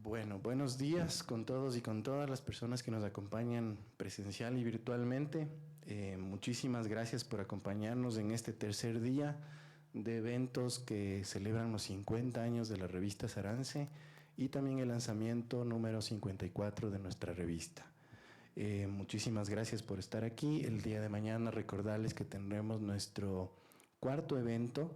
Bueno, buenos días con todos y con todas las personas que nos acompañan presencial y virtualmente. Muchísimas gracias por acompañarnos en este tercer día de eventos que celebran los 50 años de la revista Sarance y también el lanzamiento número 54 de nuestra revista. Muchísimas gracias por estar aquí. El día de mañana recordarles que tendremos nuestro cuarto evento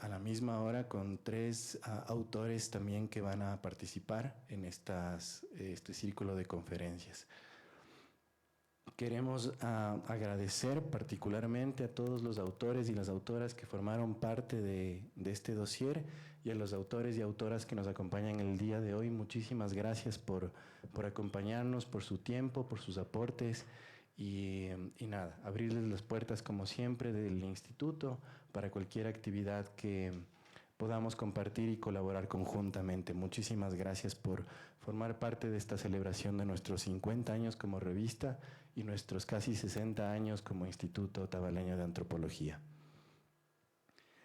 a la misma hora con tres autores también que van a participar en este círculo de conferencias. Queremos agradecer particularmente a todos los autores y las autoras que formaron parte de este dossier y a los autores y autoras que nos acompañan el día de hoy. Muchísimas gracias por acompañarnos, por su tiempo, por sus aportes y nada, abrirles las puertas como siempre del instituto para cualquier actividad que podamos compartir y colaborar conjuntamente. Muchísimas gracias por formar parte de esta celebración de nuestros 50 años como revista y nuestros casi 60 años como Instituto Tabaleño de Antropología.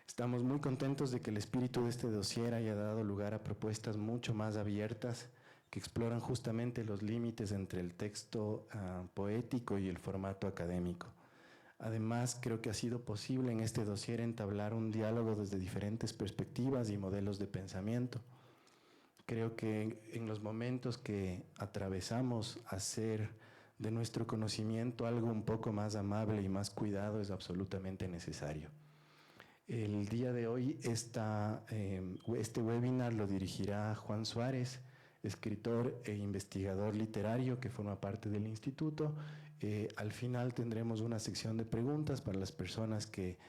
Estamos muy contentos de que el espíritu de este dossier haya dado lugar a propuestas mucho más abiertas que exploran justamente los límites entre el texto poético y el formato académico. Además, creo que ha sido posible en este dossier entablar un diálogo desde diferentes perspectivas y modelos de pensamiento. Creo que en los momentos que atravesamos hacer de nuestro conocimiento algo un poco más amable y más cuidado es absolutamente necesario. El día de hoy este webinar lo dirigirá Juan Suárez, escritor e investigador literario que forma parte del instituto. Al final tendremos una sección de preguntas para las personas que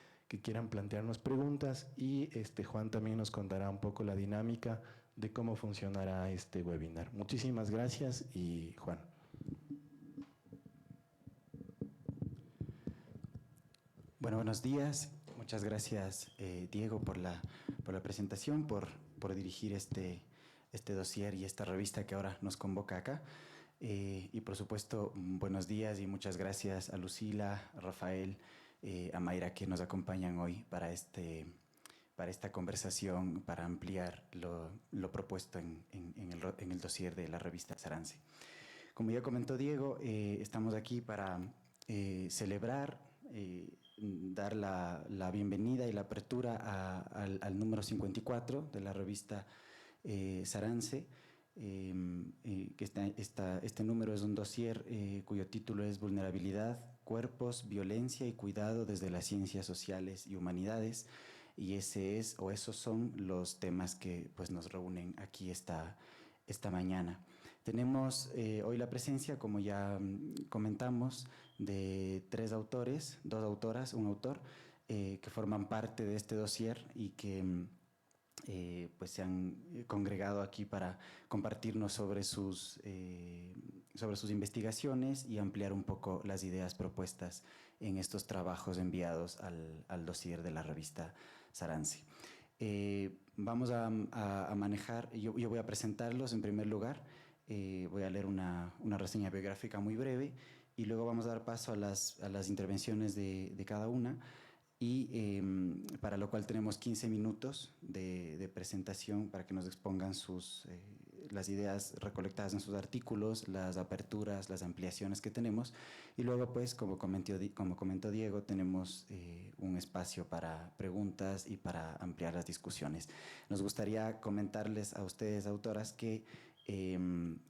quieran plantearnos preguntas y Juan también nos contará un poco la dinámica de cómo funcionará este webinar. Muchísimas gracias y Juan. Bueno, buenos días. Muchas gracias, Diego, por la presentación, por dirigir este dossier y esta revista que ahora nos convoca acá. Y por supuesto, buenos días y muchas gracias a Lucila, a Rafael, a Mayra que nos acompañan hoy para esta conversación, para ampliar lo propuesto en el dossier de la revista Sarance. Como ya comentó Diego, estamos aquí para celebrar, dar la bienvenida y la apertura al número 54 de la revista Sarance. Este número es un dossier cuyo título es Vulnerabilidad, Cuerpos, Violencia y Cuidado desde las Ciencias Sociales y Humanidades, y esos son los temas que pues, nos reúnen aquí esta mañana. Tenemos hoy la presencia, como ya comentamos, de tres autores, dos autoras, un autor, que forman parte de este dossier y que pues se han congregado aquí para compartirnos sobre sus investigaciones y ampliar un poco las ideas propuestas en estos trabajos enviados al dossier de la revista Sarance. Vamos a manejar, yo voy a presentarlos en primer lugar, voy a leer una reseña biográfica muy breve y luego vamos a dar paso a las intervenciones de cada una. Y para lo cual tenemos 15 minutos de presentación para que nos expongan las ideas recolectadas en sus artículos, las aperturas, las ampliaciones que tenemos. Y luego, pues, como comentó Diego, tenemos un espacio para preguntas y para ampliar las discusiones. Nos gustaría comentarles a ustedes, autoras, que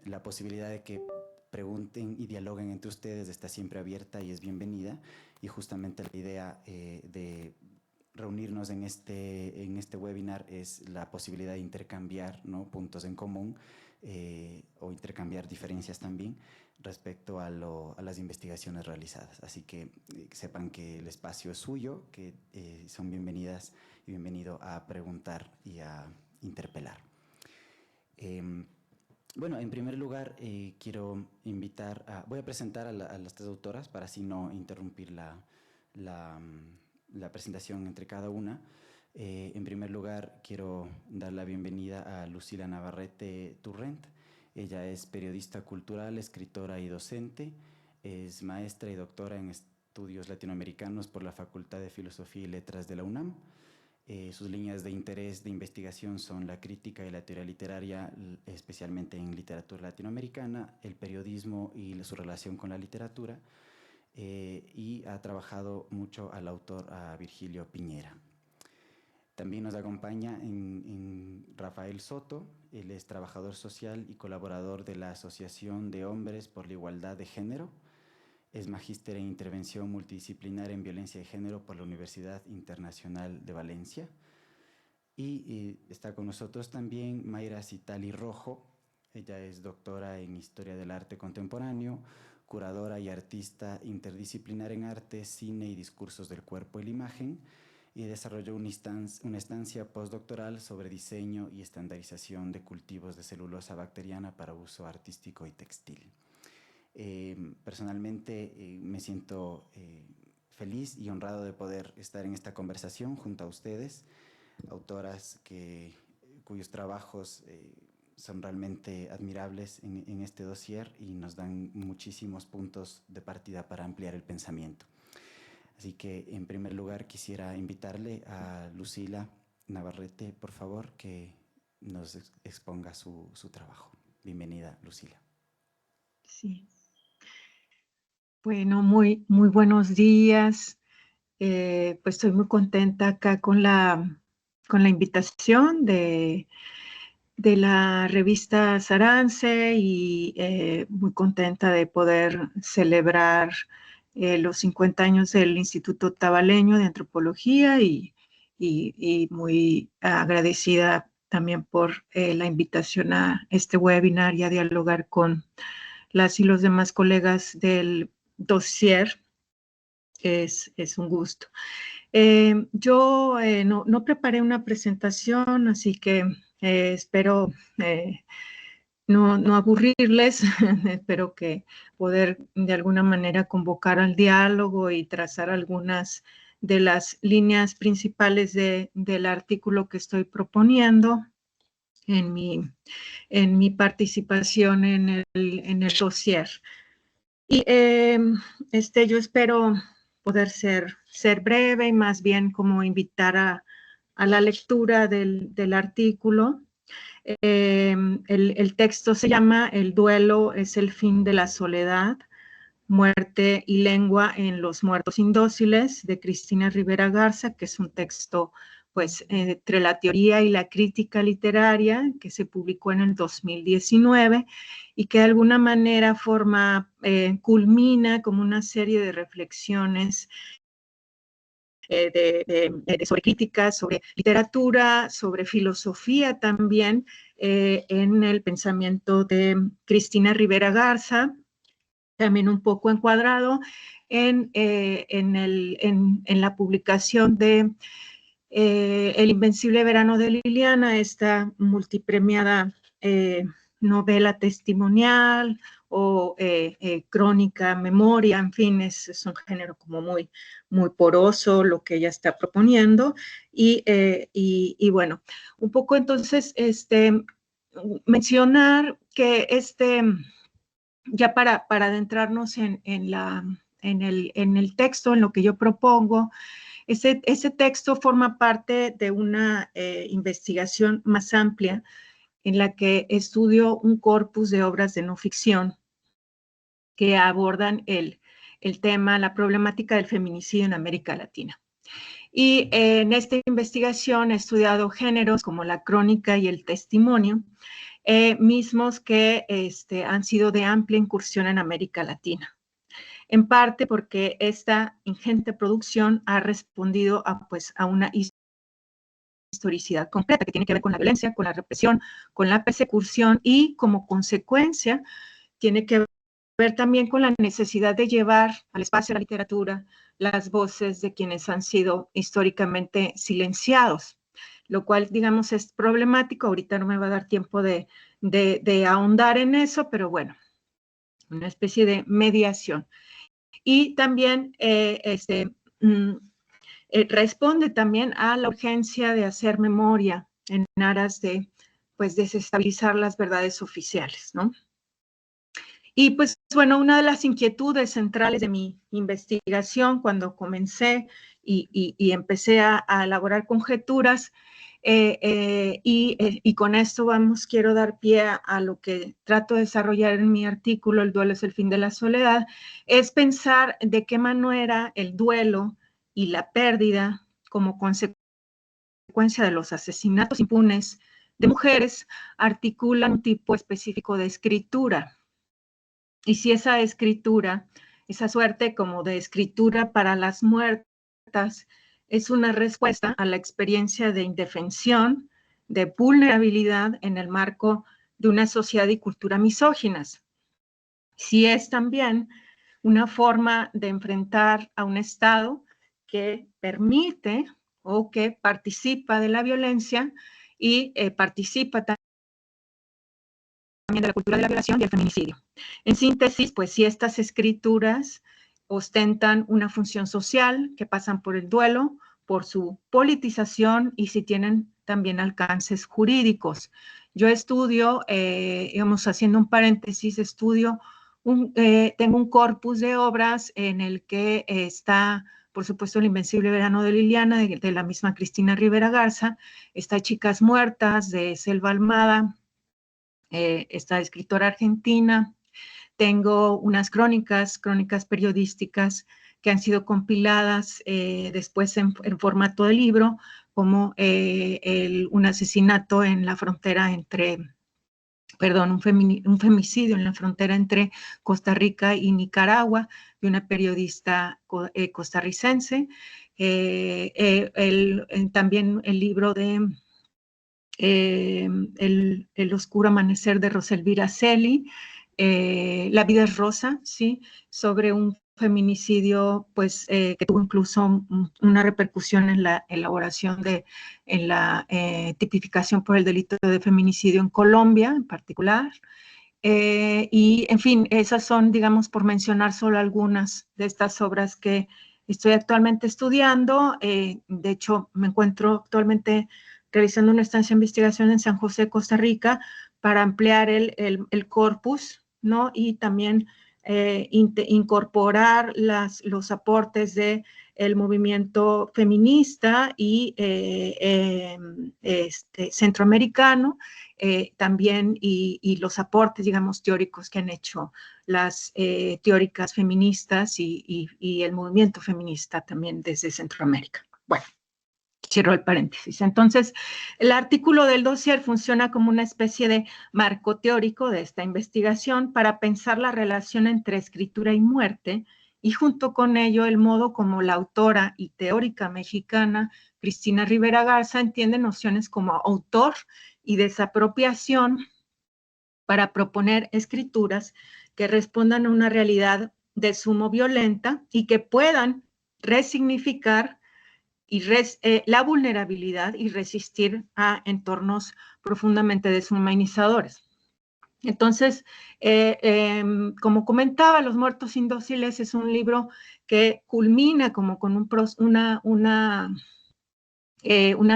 la posibilidad de que pregunten y dialoguen entre ustedes está siempre abierta y es bienvenida, y justamente la idea de reunirnos en este webinar es la posibilidad de intercambiar, ¿no?, puntos en común o intercambiar diferencias también respecto a las investigaciones realizadas. Así que sepan que el espacio es suyo, que son bienvenidas y bienvenido a preguntar y a interpelar. Bueno, en primer lugar, quiero voy a presentar a las tres autoras para así no interrumpir la presentación entre cada una. En primer lugar, quiero dar la bienvenida a Lucila Navarrete Turrent. Ella es periodista cultural, escritora y docente. Es maestra y doctora en estudios latinoamericanos por la Facultad de Filosofía y Letras de la UNAM. Sus líneas de interés de investigación son la crítica y la teoría literaria, especialmente en literatura latinoamericana, el periodismo y su relación con la literatura, y ha trabajado mucho al autor, a Virgilio Piñera. También nos acompaña en Rafael Soto. Él es trabajador social y colaborador de la Asociación de Hombres por la Igualdad de Género. Es magíster en intervención multidisciplinar en violencia de género por la Universidad Internacional de Valencia. Y está con nosotros también Mayra Citali Rojo. Ella es doctora en Historia del Arte Contemporáneo, curadora y artista interdisciplinar en arte, cine y discursos del cuerpo y la imagen, y desarrolló una estancia postdoctoral sobre diseño y estandarización de cultivos de celulosa bacteriana para uso artístico y textil. Personalmente me siento feliz y honrado de poder estar en esta conversación junto a ustedes, autoras cuyos trabajos son realmente admirables en este dossier y nos dan muchísimos puntos de partida para ampliar el pensamiento. Así que, en primer lugar, quisiera invitarle a Lucila Navarrete, por favor, que nos exponga su trabajo. Bienvenida, Lucila. Sí. Bueno, muy buenos días. Pues estoy muy contenta acá con la invitación de la revista Sarance y muy contenta de poder celebrar los 50 años del Instituto Tabaleño de Antropología y muy agradecida también por la invitación a este webinar y a dialogar con las y los demás colegas del dossier. Es un gusto. Yo no preparé una presentación, así que espero no aburrirles. Espero que poder de alguna manera convocar al diálogo y trazar algunas de las líneas principales del artículo que estoy proponiendo en mi participación en el dossier. Y yo espero poder ser breve y más bien como invitar a la lectura del artículo. El texto se llama El duelo es el fin de la soledad, muerte y lengua en los muertos indóciles, de Cristina Rivera Garza, que es un texto pues entre la teoría y la crítica literaria, que se publicó en el 2019 y que de alguna manera culmina como una serie de reflexiones sobre crítica, sobre literatura, sobre filosofía también, en el pensamiento de Cristina Rivera Garza, también un poco encuadrado en la publicación de El Invencible Verano de Liliana, esta multipremiada novela testimonial o crónica, memoria, en fin, es un género como muy poroso lo que ella está proponiendo. Y bueno, un poco entonces mencionar que ya para adentrarnos en el texto, en lo que yo propongo, ese texto forma parte de una investigación más amplia en la que estudio un corpus de obras de no ficción que abordan el tema, la problemática del feminicidio en América Latina. Y en esta investigación he estudiado géneros como la crónica y el testimonio, mismos que han sido de amplia incursión en América Latina. En parte porque esta ingente producción ha respondido a una historicidad completa que tiene que ver con la violencia, con la represión, con la persecución y como consecuencia tiene que ver también con la necesidad de llevar al espacio de la literatura las voces de quienes han sido históricamente silenciados, lo cual, digamos, es problemático. Ahorita no me va a dar tiempo de ahondar en eso, pero bueno, una especie de mediación. Y también responde también a la urgencia de hacer memoria en aras de, pues, desestabilizar las verdades oficiales, ¿no? Y pues, bueno, una de las inquietudes centrales de mi investigación cuando comencé y empecé a elaborar conjeturas. Y con esto quiero dar pie a lo que trato de desarrollar en mi artículo, El duelo es el fin de la soledad, es pensar de qué manera el duelo y la pérdida como consecuencia de los asesinatos impunes de mujeres articulan un tipo específico de escritura. Y si esa escritura, esa suerte como de escritura para las muertas, es una respuesta a la experiencia de indefensión, de vulnerabilidad en el marco de una sociedad y cultura misóginas. Si es también una forma de enfrentar a un Estado que permite o que participa de la violencia y participa también de la cultura de la violación y el feminicidio. En síntesis, pues si estas escrituras ostentan una función social, que pasan por el duelo, por su politización y si tienen también alcances jurídicos. Yo estudio, digamos, haciendo un paréntesis, tengo un corpus de obras en el que está, por supuesto, El invencible verano de Liliana, de la misma Cristina Rivera Garza, está Chicas muertas, de Selva Almada, esta escritora argentina. Tengo unas crónicas periodísticas que han sido compiladas después en formato de libro, como un asesinato en la frontera un femicidio en la frontera entre Costa Rica y Nicaragua, de una periodista costarricense. También el libro de el oscuro amanecer de Roselvira Celi, La vida es rosa, ¿sí? Sobre un feminicidio, pues, que tuvo incluso una repercusión en la elaboración en la tipificación por el delito de feminicidio en Colombia, en particular. Y, en fin, esas son, digamos, por mencionar solo algunas de estas obras que estoy actualmente estudiando. De hecho, me encuentro actualmente realizando una estancia de investigación en San José, Costa Rica, para ampliar el corpus, ¿no? Y también incorporar los aportes del movimiento feminista y centroamericano, también, y los aportes, digamos, teóricos que han hecho las teóricas feministas y el movimiento feminista también desde Centroamérica. Bueno, cierro el paréntesis. Entonces, el artículo del dossier funciona como una especie de marco teórico de esta investigación para pensar la relación entre escritura y muerte, y junto con ello el modo como la autora y teórica mexicana Cristina Rivera Garza entiende nociones como autor y desapropiación para proponer escrituras que respondan a una realidad de sumo violenta y que puedan resignificar la vulnerabilidad y resistir a entornos profundamente deshumanizadores. Entonces, como comentaba, Los muertos indóciles es un libro que culmina como con una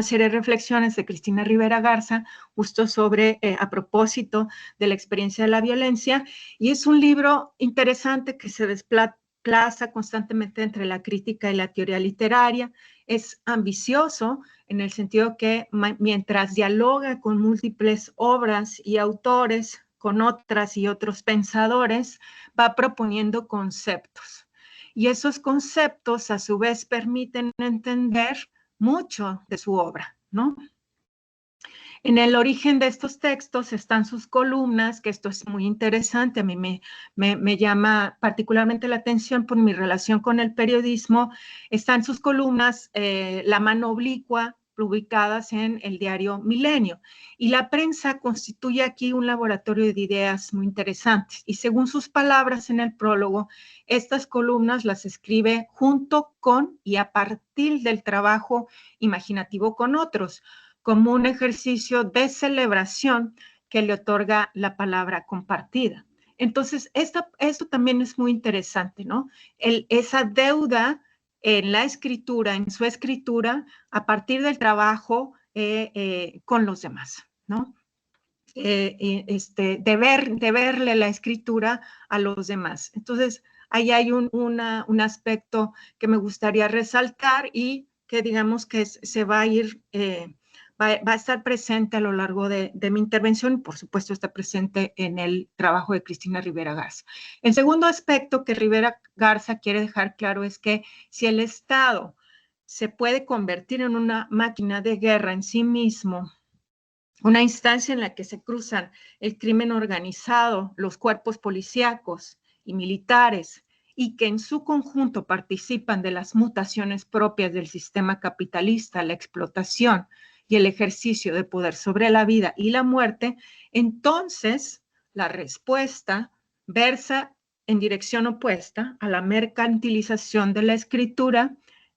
serie de reflexiones de Cristina Rivera Garza, justo sobre, a propósito de la experiencia de la violencia, y es un libro interesante que se desplaza constantemente entre la crítica y la teoría literaria. Es ambicioso en el sentido que mientras dialoga con múltiples obras y autores, con otras y otros pensadores, va proponiendo conceptos. Y esos conceptos, a su vez, permiten entender mucho de su obra, ¿no? En el origen de estos textos están sus columnas, que esto es muy interesante, a mí me llama particularmente la atención por mi relación con el periodismo. Están sus columnas, La mano oblicua, publicadas en el diario Milenio. Y la prensa constituye aquí un laboratorio de ideas muy interesantes. Y según sus palabras en el prólogo, estas columnas las escribe junto con y a partir del trabajo imaginativo con otros, como un ejercicio de celebración que le otorga la palabra compartida. Entonces, esto también es muy interesante, ¿no? Esa deuda en la escritura, en su escritura, a partir del trabajo con los demás, ¿no? De verle la escritura a los demás. Entonces, ahí hay un aspecto que me gustaría resaltar y que digamos que se va a ir, va a estar presente a lo largo de mi intervención y por supuesto está presente en el trabajo de Cristina Rivera Garza. El segundo aspecto que Rivera Garza quiere dejar claro es que si el Estado se puede convertir en una máquina de guerra en sí mismo, una instancia en la que se cruzan el crimen organizado, los cuerpos policíacos y militares, y que en su conjunto participan de las mutaciones propias del sistema capitalista, la explotación y el ejercicio de poder sobre la vida y la muerte, entonces la respuesta versa en dirección opuesta a la mercantilización de la escritura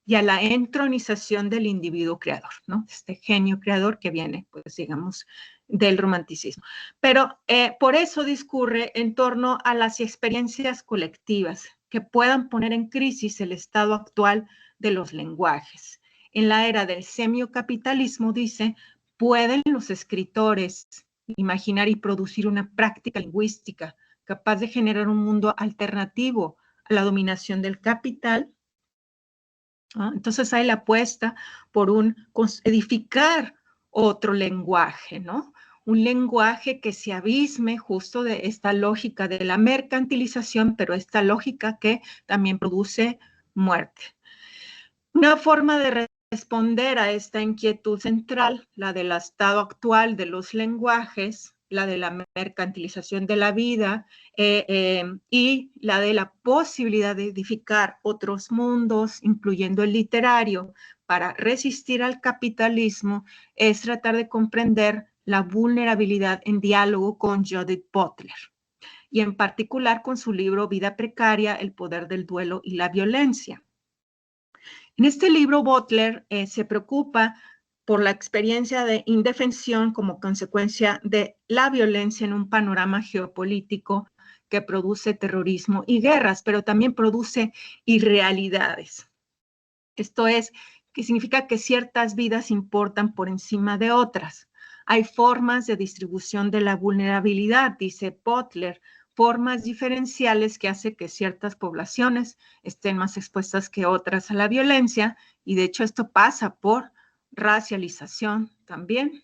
y a la entronización del individuo creador, ¿no? Este genio creador que viene, pues digamos, del romanticismo. Pero por eso discurre en torno a las experiencias colectivas que puedan poner en crisis el estado actual de los lenguajes. En la era del semiocapitalismo, dice, pueden los escritores imaginar y producir una práctica lingüística capaz de generar un mundo alternativo a la dominación del capital. Entonces hay la apuesta por edificar otro lenguaje, ¿no? Un lenguaje que se abisme justo de esta lógica de la mercantilización, pero esta lógica que también produce muerte. Una forma de responder a esta inquietud central, la del estado actual de los lenguajes, la de la mercantilización de la vida y la de la posibilidad de edificar otros mundos, incluyendo el literario, para resistir al capitalismo, es tratar de comprender la vulnerabilidad en diálogo con Judith Butler, y en particular con su libro Vida Precaria, el poder del duelo y la violencia. En este libro, Butler se preocupa por la experiencia de indefensión como consecuencia de la violencia en un panorama geopolítico que produce terrorismo y guerras, pero también produce irrealidades. Esto es, que significa que ciertas vidas importan por encima de otras. Hay formas de distribución de la vulnerabilidad, dice Butler, formas diferenciales que hacen que ciertas poblaciones estén más expuestas que otras a la violencia, y de hecho esto pasa por racialización también.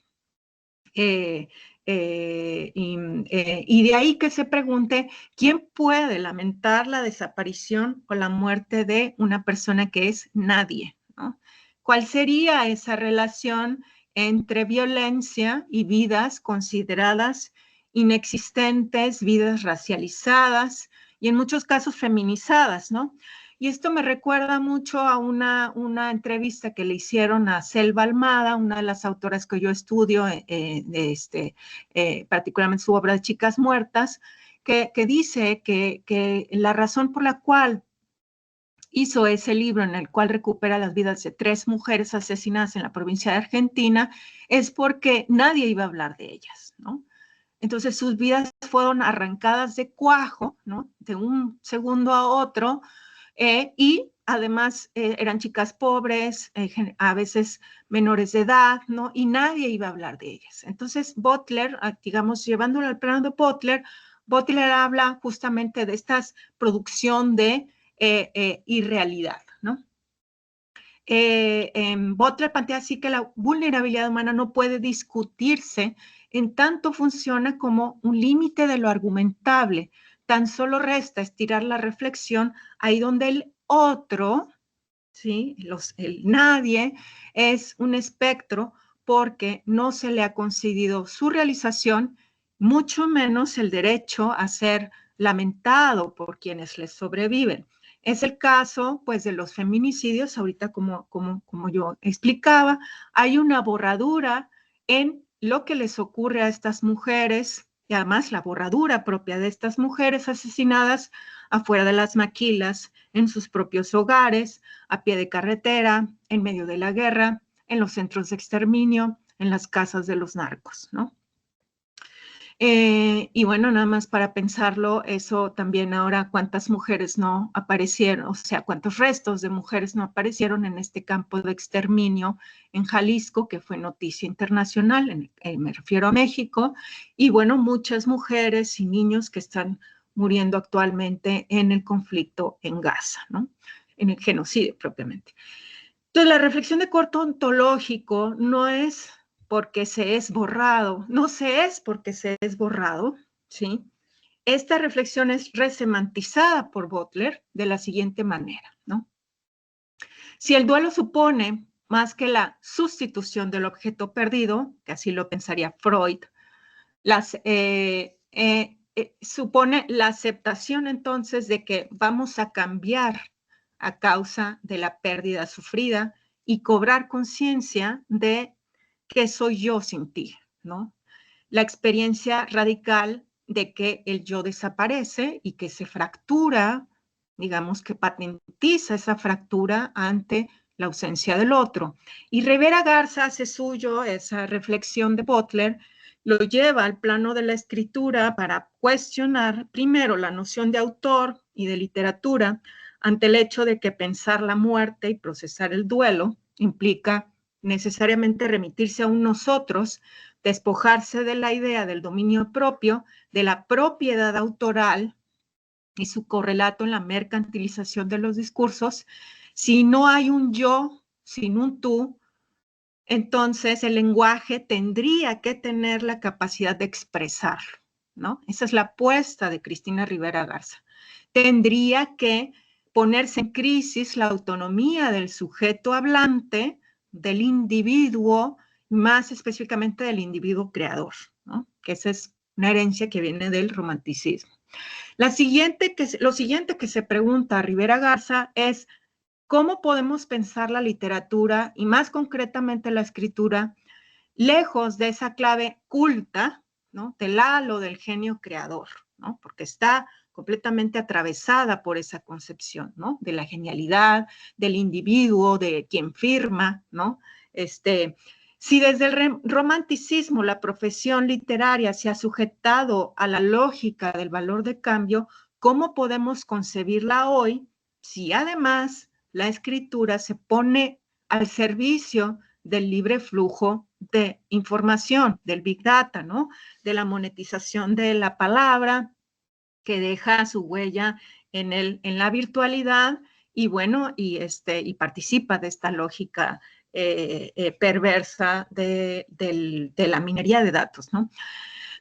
Y de ahí que se pregunte, ¿quién puede lamentar la desaparición o la muerte de una persona que es nadie, ¿no? ¿Cuál sería esa relación entre violencia y vidas consideradas inexistentes, vidas racializadas y en muchos casos feminizadas, ¿no? Y esto me recuerda mucho a una entrevista que le hicieron a Selva Almada, una de las autoras que yo estudio, particularmente su obra de Chicas Muertas, que dice que la razón por la cual hizo ese libro en el cual recupera las vidas de 3 mujeres asesinadas en la provincia de Argentina es porque nadie iba a hablar de ellas, ¿no? Entonces sus vidas fueron arrancadas de cuajo, ¿no? De un segundo a otro, y además eran chicas pobres, a veces menores de edad, ¿no? Y nadie iba a hablar de ellas. Entonces Butler, digamos, llevándolo al plano de Butler habla justamente de esta producción de irrealidad, ¿no? Butler plantea así que la vulnerabilidad humana no puede discutirse en tanto funciona como un límite de lo argumentable. Tan solo resta estirar la reflexión ahí donde el otro, ¿sí? El nadie, es un espectro porque no se le ha concedido su realización, mucho menos el derecho a ser lamentado por quienes les sobreviven. Es el caso, pues, de los feminicidios. Ahorita, como yo explicaba, hay una borradura en lo que les ocurre a estas mujeres, y además la borradura propia de estas mujeres asesinadas afuera de las maquilas, en sus propios hogares, a pie de carretera, en medio de la guerra, en los centros de exterminio, en las casas de los narcos, ¿no? Y bueno, nada más para pensarlo, eso también ahora, cuántas mujeres no aparecieron, o sea, cuántos restos de mujeres no aparecieron en este campo de exterminio en Jalisco, que fue noticia internacional, me refiero a México, y bueno, muchas mujeres y niños que están muriendo actualmente en el conflicto en Gaza, ¿no? En el genocidio propiamente. Entonces, la reflexión de corte ontológico no es porque se es borrado, no se es porque se es borrado, ¿sí? Esta reflexión es resemantizada por Butler de la siguiente manera, ¿no? Si el duelo supone más que la sustitución del objeto perdido, que así lo pensaría Freud, supone la aceptación entonces de que vamos a cambiar a causa de la pérdida sufrida y cobrar conciencia de que soy yo sin ti, ¿no? La experiencia radical de que el yo desaparece y que se fractura, digamos que patentiza esa fractura ante la ausencia del otro. Y Rivera Garza hace suyo esa reflexión de Butler, lo lleva al plano de la escritura para cuestionar primero la noción de autor y de literatura ante el hecho de que pensar la muerte y procesar el duelo implica necesariamente remitirse a un nosotros, despojarse de la idea del dominio propio, de la propiedad autoral y su correlato en la mercantilización de los discursos. Si no hay un yo sin un tú, entonces el lenguaje tendría que tener la capacidad de expresarlo, ¿no? Esa es la apuesta de Cristina Rivera Garza. Tendría que ponerse en crisis la autonomía del sujeto hablante, del individuo, más específicamente del individuo creador, ¿no? Que esa es una herencia que viene del romanticismo. Lo siguiente que se pregunta Rivera Garza es ¿cómo podemos pensar la literatura y más concretamente la escritura lejos de esa clave culta, ¿no? Del halo del genio creador, ¿no? Porque está completamente atravesada por esa concepción, ¿no? De la genialidad, del individuo, de quien firma, ¿no? Si desde el romanticismo la profesión literaria se ha sujetado a la lógica del valor de cambio, ¿cómo podemos concebirla hoy si además la escritura se pone al servicio del libre flujo de información, del Big Data, ¿no? De la monetización de la palabra, que deja su huella en la virtualidad y bueno, y participa de esta lógica perversa de la minería de datos, ¿no?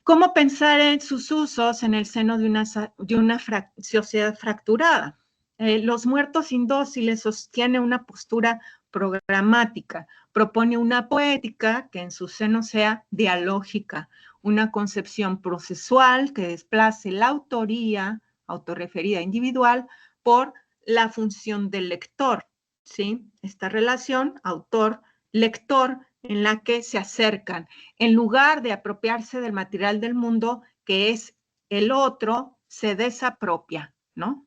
¿Cómo pensar en sus usos en el seno de una sociedad fracturada? Los muertos indóciles sostiene una postura programática, propone una poética que en su seno sea dialógica, una concepción procesual que desplace la autoría, autorreferida individual, por la función del lector, ¿sí? Esta relación autor-lector en la que se acercan, en lugar de apropiarse del material del mundo que es el otro, se desapropia, ¿no?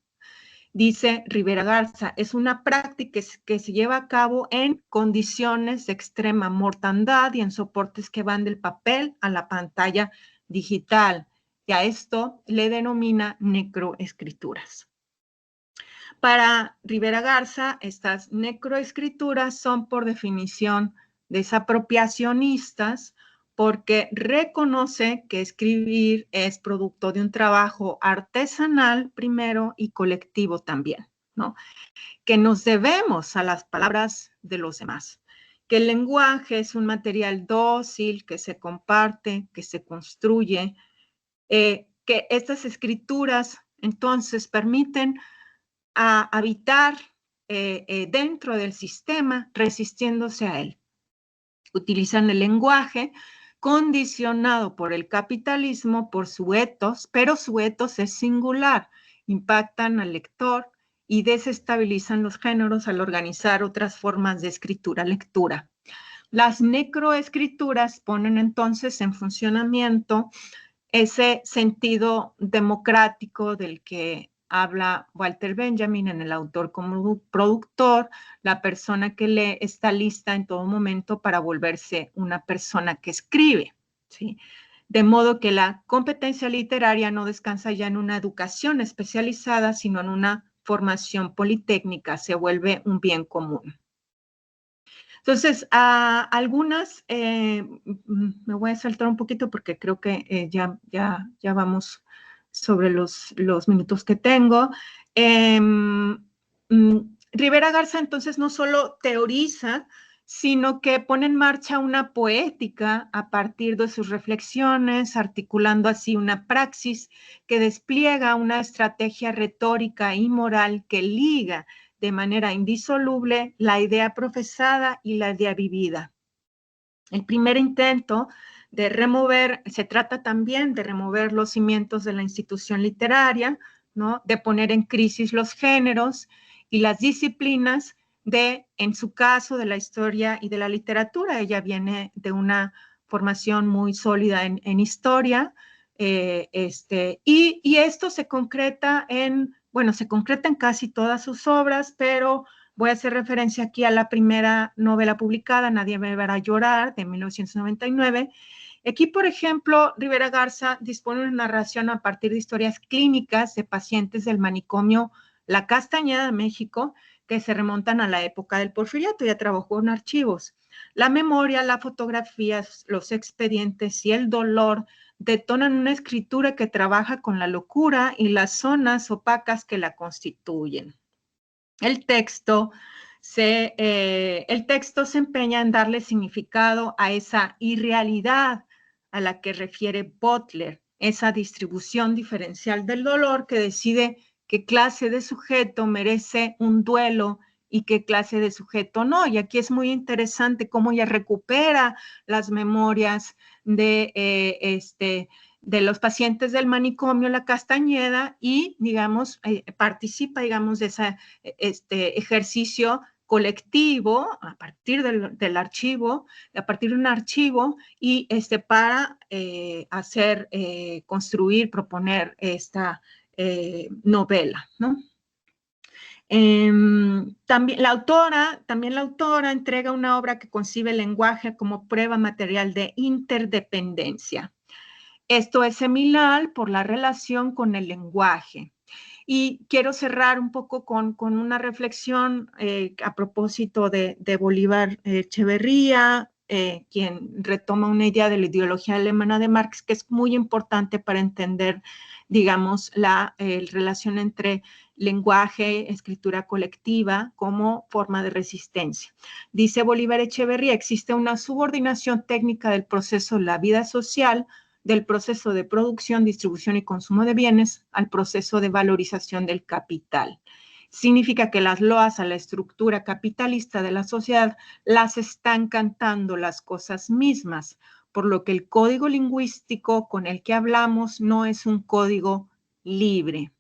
Dice Rivera Garza, es una práctica que se lleva a cabo en condiciones de extrema mortandad y en soportes que van del papel a la pantalla digital. Y a esto le denomina necroescrituras. Para Rivera Garza, estas necroescrituras son por definición desapropiacionistas porque reconoce que escribir es producto de un trabajo artesanal primero y colectivo también, ¿no? Que nos debemos a las palabras de los demás, que el lenguaje es un material dócil que se comparte, que se construye, que estas escrituras entonces permiten a habitar dentro del sistema resistiéndose a él. Utilizan el lenguaje condicionado por el capitalismo, por su etos, pero su etos es singular, impactan al lector y desestabilizan los géneros al organizar otras formas de escritura-lectura. Las necroescrituras ponen entonces en funcionamiento ese sentido democrático del que habla Walter Benjamin en El autor como productor, la persona que lee está lista en todo momento para volverse una persona que escribe, ¿sí? De modo que la competencia literaria no descansa ya en una educación especializada, sino en una formación politécnica, se vuelve un bien común. Entonces, algunas, me voy a saltar un poquito porque creo que ya vamos sobre los minutos que tengo. Rivera Garza entonces no solo teoriza, sino que pone en marcha una poética a partir de sus reflexiones, articulando así una praxis que despliega una estrategia retórica y moral que liga de manera indisoluble la idea profesada y la idea vivida. El primer intento de remover, se trata también de remover los cimientos de la institución literaria, ¿no? De poner en crisis los géneros y las disciplinas de, en su caso, de la historia y de la literatura. Ella viene de una formación muy sólida en historia, y esto se concreta se concreta en casi todas sus obras, pero voy a hacer referencia aquí a la primera novela publicada, Nadie me verá llorar, de 1999. Aquí, por ejemplo, Rivera Garza dispone de una narración a partir de historias clínicas de pacientes del manicomio La Castañeda de México, que se remontan a la época del Porfiriato. Ya trabajó en archivos. La memoria, la fotografía, los expedientes y el dolor detonan una escritura que trabaja con la locura y las zonas opacas que la constituyen. El texto se empeña en darle significado a esa irrealidad a la que refiere Butler, esa distribución diferencial del dolor que decide qué clase de sujeto merece un duelo y qué clase de sujeto no. Y aquí es muy interesante cómo ella recupera las memorias de los pacientes del manicomio La Castañeda y, digamos, participa, digamos, de ese ejercicio colectivo a partir del archivo, a partir de un archivo y para hacer, construir, proponer esta novela, ¿no? También la autora entrega una obra que concibe el lenguaje como prueba material de interdependencia. Esto es seminal por la relación con el lenguaje. Y quiero cerrar un poco con una reflexión a propósito de Bolívar Echeverría, quien retoma una idea de la ideología alemana de Marx, que es muy importante para entender, digamos, la relación entre lenguaje, escritura colectiva como forma de resistencia. Dice Bolívar Echeverría, existe una subordinación técnica del proceso de la vida social, del proceso de producción, distribución y consumo de bienes al proceso de valorización del capital. Significa que las loas a la estructura capitalista de la sociedad las están cantando las cosas mismas, por lo que el código lingüístico con el que hablamos no es un código libre.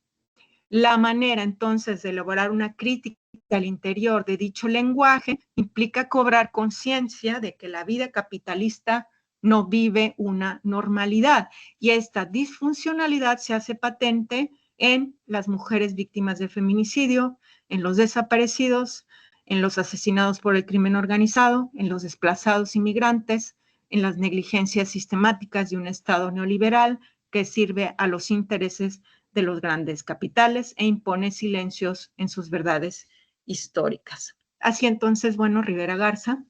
La manera entonces de elaborar una crítica al interior de dicho lenguaje implica cobrar conciencia de que la vida capitalista no vive una normalidad y esta disfuncionalidad se hace patente en las mujeres víctimas de feminicidio, en los desaparecidos, en los asesinados por el crimen organizado, en los desplazados inmigrantes, en las negligencias sistemáticas de un Estado neoliberal que sirve a los intereses de los grandes capitales e impone silencios en sus verdades históricas. Así entonces, bueno, Rivera Garza,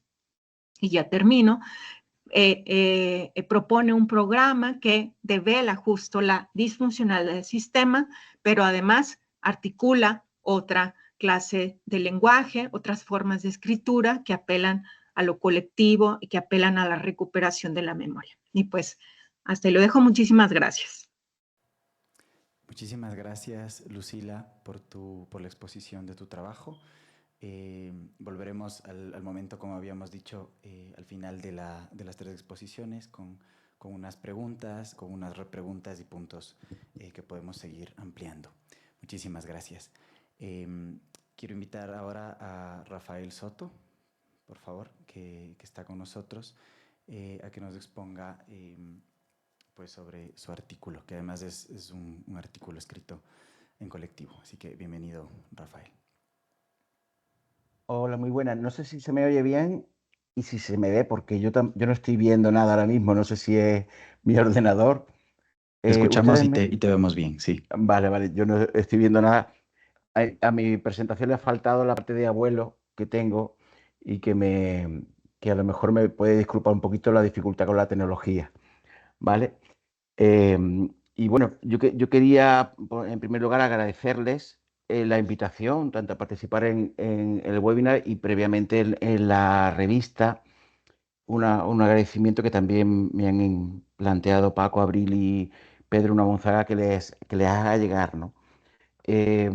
y ya termino, propone un programa que devela justo la disfuncionalidad del sistema, pero además articula otra clase de lenguaje, otras formas de escritura que apelan a lo colectivo y que apelan a la recuperación de la memoria. Y pues hasta ahí lo dejo. Muchísimas gracias. Muchísimas gracias, Lucila, por la exposición de tu trabajo. Volveremos al momento, como habíamos dicho, al final de las tres exposiciones, con unas preguntas, con unas repreguntas y puntos que podemos seguir ampliando. Muchísimas gracias. Quiero invitar ahora a Rafael Soto, por favor, que está con nosotros, a que nos exponga pues sobre su artículo, que además es un artículo escrito en colectivo. Así que bienvenido, Rafael. Hola, muy buenas. No sé si se me oye bien y si se me ve, porque yo no estoy viendo nada ahora mismo. No sé si es mi ordenador. Te escuchamos y te vemos bien, sí. Vale, yo no estoy viendo nada. A mi presentación le ha faltado la parte de abuelo que tengo y que a lo mejor me puede disculpar un poquito la dificultad con la tecnología, ¿vale? Y bueno, yo quería, en primer lugar, agradecerles la invitación, tanto a participar en el webinar y previamente en la revista. Un agradecimiento que también me han planteado Paco Abril y Pedro Una Gonzaga que les haga llegar, ¿no? Eh,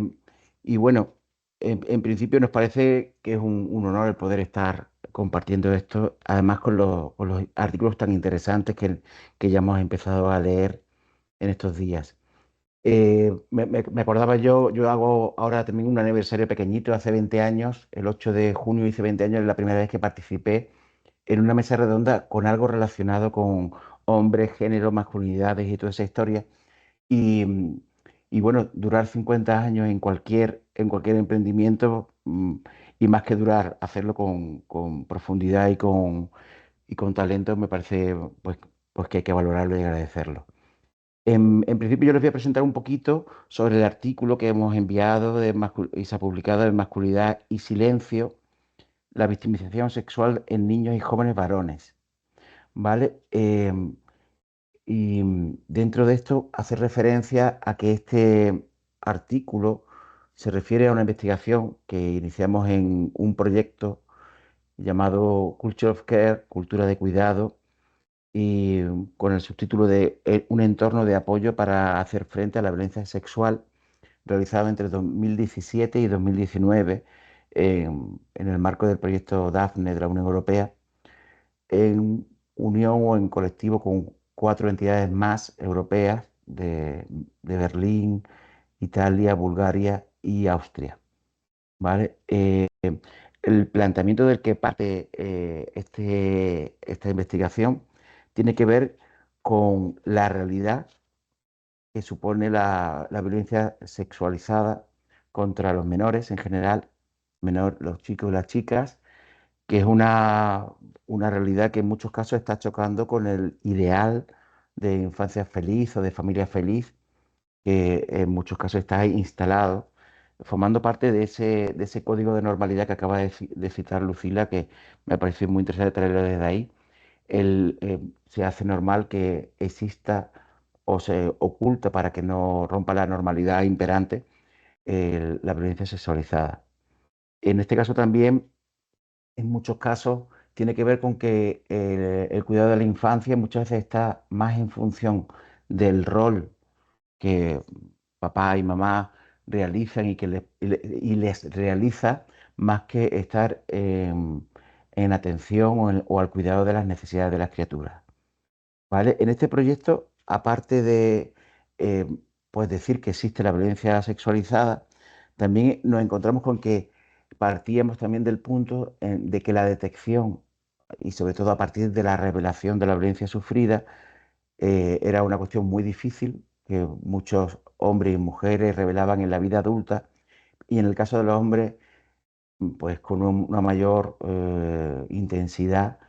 y bueno, en principio nos parece que es un honor el poder estar compartiendo esto, además con los artículos tan interesantes que ya hemos empezado a leer en estos días. Me acordaba yo hago ahora también un aniversario pequeñito, hace 20 años, el 8 de junio hice 20 años, es la primera vez que participé en una mesa redonda con algo relacionado con hombres, género, masculinidades y toda esa historia. Y, y bueno, durar 50 años en cualquier emprendimiento, y más que durar, hacerlo con profundidad y con talento, me parece pues que hay que valorarlo y agradecerlo. En principio yo les voy a presentar un poquito sobre el artículo que hemos enviado y se ha publicado de Masculinidad y Silencio, la victimización sexual en niños y jóvenes varones, ¿vale? Dentro de esto hace referencia a que este artículo se refiere a una investigación que iniciamos en un proyecto llamado Culture of Care, Cultura de Cuidado, y con el subtítulo de Un entorno de apoyo para hacer frente a la violencia sexual, realizado entre 2017 y 2019 en el marco del proyecto DAFNE de la Unión Europea, en unión o en colectivo con 4 entidades más europeas de Berlín, Italia, Bulgaria y Austria. ¿Vale? El planteamiento del que parte esta investigación tiene que ver con la realidad que supone la violencia sexualizada contra los menores en general, los chicos y las chicas, que es una realidad que en muchos casos está chocando con el ideal de infancia feliz o de familia feliz, que en muchos casos está instalado, formando parte de ese código de normalidad que acaba de citar Lucila, que me pareció muy interesante traerlo desde ahí. Se hace normal que exista o se oculta para que no rompa la normalidad imperante la violencia sexualizada. En este caso también, en muchos casos, tiene que ver con que el cuidado de la infancia muchas veces está más en función del rol que papá y mamá realizan y les realiza, más que estar en atención o al cuidado de las necesidades de las criaturas. ¿Vale? En este proyecto, aparte de eh, pues decir que existe la violencia sexualizada, también nos encontramos con que partíamos también del punto de que la detección, y sobre todo a partir de la revelación de la violencia sufrida, era una cuestión muy difícil, que muchos hombres y mujeres revelaban en la vida adulta, y en el caso de los hombres, pues con una mayor intensidad,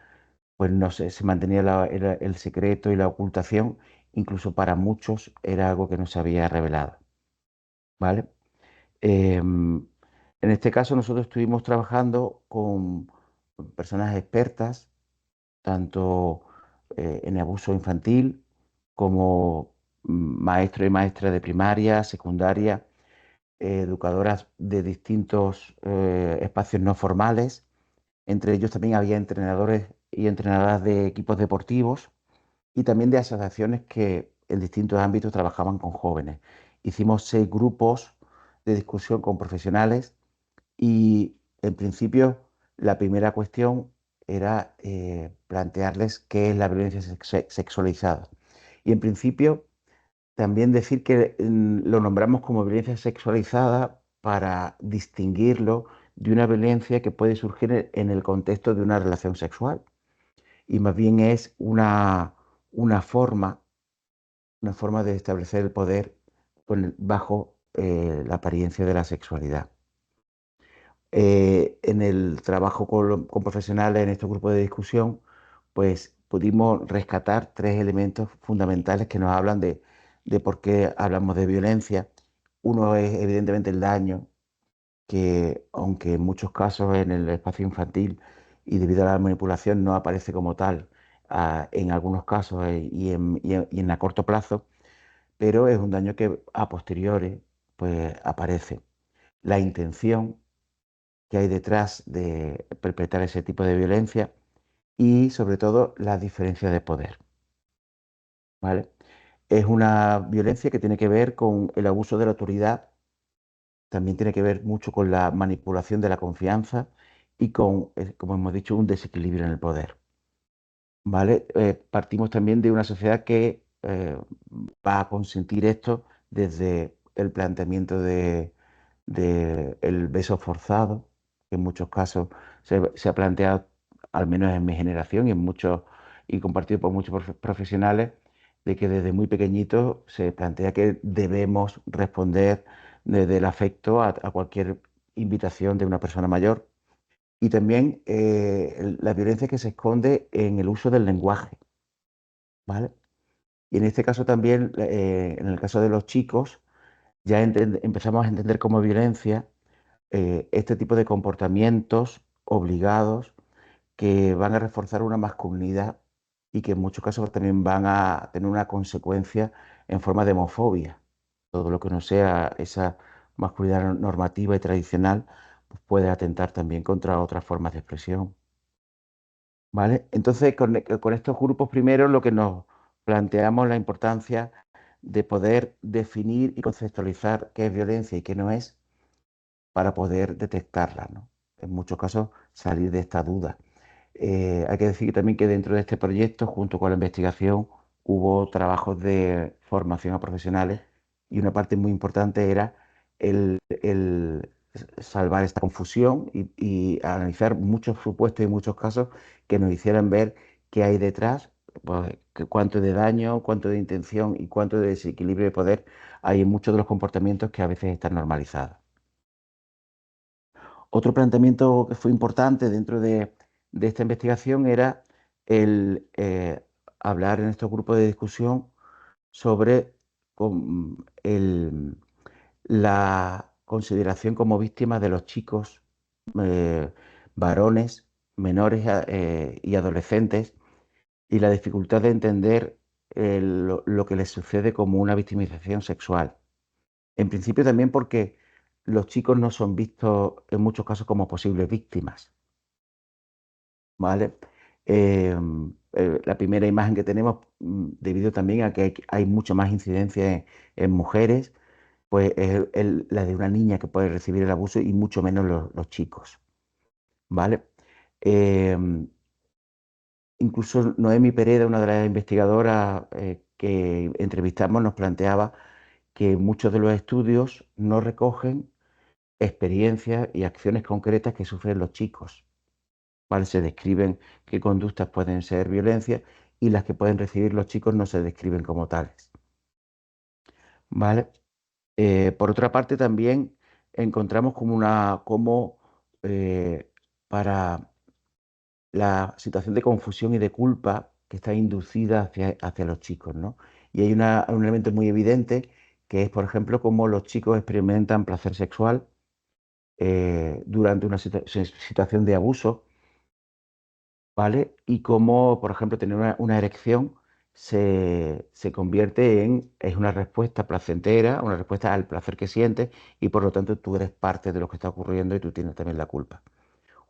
pues no sé, se mantenía el secreto y la ocultación, incluso para muchos era algo que no se había revelado, ¿vale? En este caso nosotros estuvimos trabajando con personas expertas, tanto en abuso infantil como maestros y maestras de primaria, secundaria, educadoras de distintos espacios no formales. Entre ellos también había entrenadores y entrenadoras de equipos deportivos y también de asociaciones que en distintos ámbitos trabajaban con jóvenes. Hicimos 6 grupos de discusión con profesionales y en principio la primera cuestión era plantearles qué es la violencia sexualizada. Y en principio también decir que lo nombramos como violencia sexualizada para distinguirlo de una violencia que puede surgir en el contexto de una relación sexual. Y más bien es una forma, una forma de establecer el poder bajo la apariencia de la sexualidad. En el trabajo con profesionales en estos grupos de discusión, pues pudimos rescatar 3 elementos fundamentales que nos hablan de por qué hablamos de violencia. Uno es evidentemente el daño, que aunque en muchos casos en el espacio infantil y debido a la manipulación no aparece como tal, en algunos casos y en a corto plazo, pero es un daño que a posteriori pues aparece. La intención que hay detrás de perpetrar ese tipo de violencia y sobre todo la diferencia de poder, ¿vale? Es una violencia que tiene que ver con el abuso de la autoridad, también tiene que ver mucho con la manipulación de la confianza y con, como hemos dicho, un desequilibrio en el poder, ¿vale? Partimos también de una sociedad que va a consentir esto desde el planteamiento de el beso forzado, que en muchos casos se ha planteado, al menos en mi generación y en muchos, y compartido por muchos profesionales, de que desde muy pequeñitos se plantea que debemos responder desde el afecto a cualquier invitación de una persona mayor. Y también la violencia que se esconde en el uso del lenguaje, ¿vale? Y en este caso también, en el caso de los chicos, ya empezamos a entender como violencia este tipo de comportamientos obligados que van a reforzar una masculinidad y que en muchos casos también van a tener una consecuencia en forma de homofobia. Todo lo que no sea esa masculinidad normativa y tradicional pues puede atentar también contra otras formas de expresión. ¿Vale? Entonces, con estos grupos primero lo que nos planteamos la importancia de poder definir y conceptualizar qué es violencia y qué no es para poder detectarla, ¿no? En muchos casos salir de esta duda. Hay que decir también que dentro de este proyecto, junto con la investigación, hubo trabajos de formación a profesionales y una parte muy importante era el salvar esta confusión y analizar muchos supuestos y muchos casos que nos hicieran ver qué hay detrás, pues, cuánto de daño, cuánto de intención y cuánto de desequilibrio de poder hay en muchos de los comportamientos que a veces están normalizados. Otro planteamiento que fue importante dentro de esta investigación era el hablar en estos grupos de discusión sobre la consideración como víctimas de los chicos eh, varones, menores y adolescentes y la dificultad de entender lo que les sucede como una victimización sexual. En principio también porque los chicos no son vistos en muchos casos como posibles víctimas, ¿vale? La primera imagen que tenemos, debido también a que hay mucha más incidencia en mujeres, pues es la de una niña que puede recibir el abuso y mucho menos los chicos, ¿vale? Em, Incluso Noemi Pereda, una de las investigadoras que entrevistamos, nos planteaba que muchos de los estudios no recogen experiencias y acciones concretas que sufren los chicos, ¿vale? Se describen qué conductas pueden ser violencia y las que pueden recibir los chicos no se describen como tales, ¿vale? Por otra parte, también encontramos como para la situación de confusión y de culpa que está inducida hacia los chicos, ¿no? Y hay un elemento muy evidente que es, por ejemplo, cómo los chicos experimentan placer sexual durante una situación de abuso, ¿vale? Y cómo, por ejemplo, tener una erección se convierte es una respuesta placentera, una respuesta al placer que sientes y por lo tanto tú eres parte de lo que está ocurriendo y tú tienes también la culpa.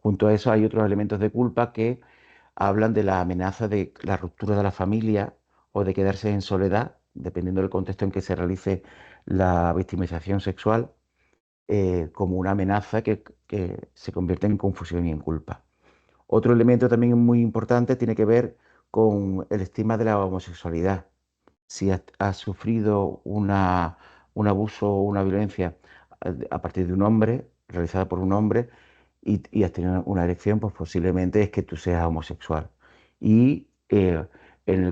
Junto a eso hay otros elementos de culpa que hablan de la amenaza de la ruptura de la familia o de quedarse en soledad, dependiendo del contexto en que se realice la victimización sexual, como una amenaza que se convierte en confusión y en culpa. Otro elemento también muy importante tiene que ver con el estigma de la homosexualidad. Si has sufrido un abuso o una violencia a partir de un hombre, realizada por un hombre, y has tenido una erección, pues posiblemente es que tú seas homosexual. Y en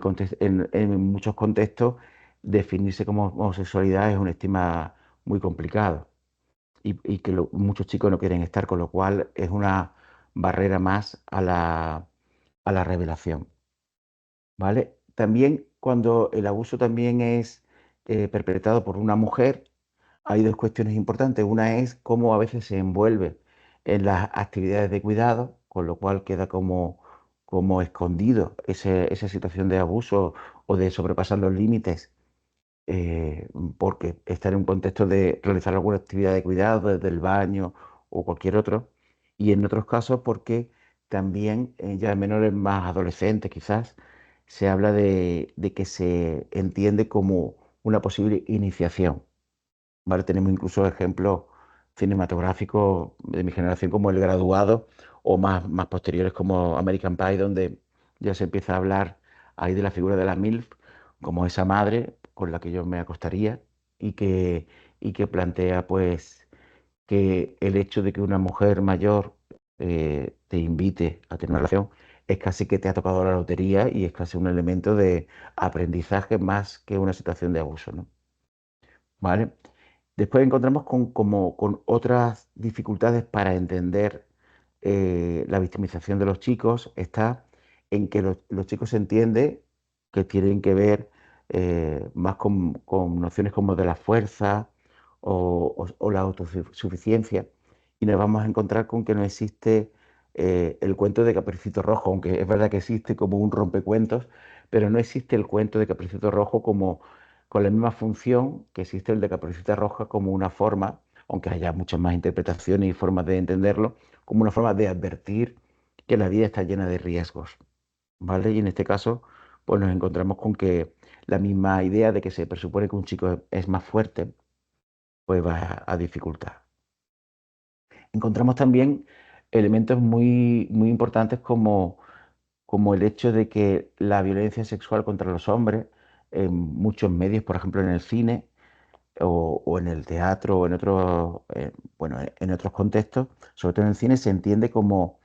muchos contextos, definirse como homosexualidad es un estigma muy complicado y que muchos chicos no quieren estar, con lo cual es una barrera más a la revelación, ¿vale? También cuando el abuso también es perpetrado por una mujer, hay dos cuestiones importantes. Una es cómo a veces se envuelve en las actividades de cuidado, con lo cual queda como escondido esa situación de abuso o de sobrepasar los límites porque está en un contexto de realizar alguna actividad de cuidado, desde el baño o cualquier otro, y en otros casos porque también ya en menores más adolescentes quizás se habla de que se entiende como una posible iniciación, ¿vale? Tenemos incluso ejemplos cinematográficos de mi generación como El Graduado o más posteriores como American Pie, donde ya se empieza a hablar ahí de la figura de la MILF como esa madre con la que yo me acostaría y que plantea pues que el hecho de que una mujer mayor te invite a tener una relación es casi que te ha tocado la lotería y es casi un elemento de aprendizaje más que una situación de abuso, ¿no? ¿Vale? Después encontramos con otras dificultades para entender la victimización de los chicos. Está en que los chicos entienden que tienen que ver más con nociones como de la fuerza o la autosuficiencia. Y nos vamos a encontrar con que no existe el cuento de Caperucito Rojo, aunque es verdad que existe como un rompecuentos, pero no existe el cuento de Caperucito Rojo como con la misma función que existe el de Caperucita Roja como una forma, aunque haya muchas más interpretaciones y formas de entenderlo, como una forma de advertir que la vida está llena de riesgos, ¿vale? Y en este caso, pues nos encontramos con que la misma idea de que se presupone que un chico es más fuerte, pues va a dificultar. Encontramos también elementos muy importantes como el hecho de que la violencia sexual contra los hombres, en muchos medios, por ejemplo en el cine, o en el teatro o en otros, bueno, en otros contextos, sobre todo en el cine, se entiende como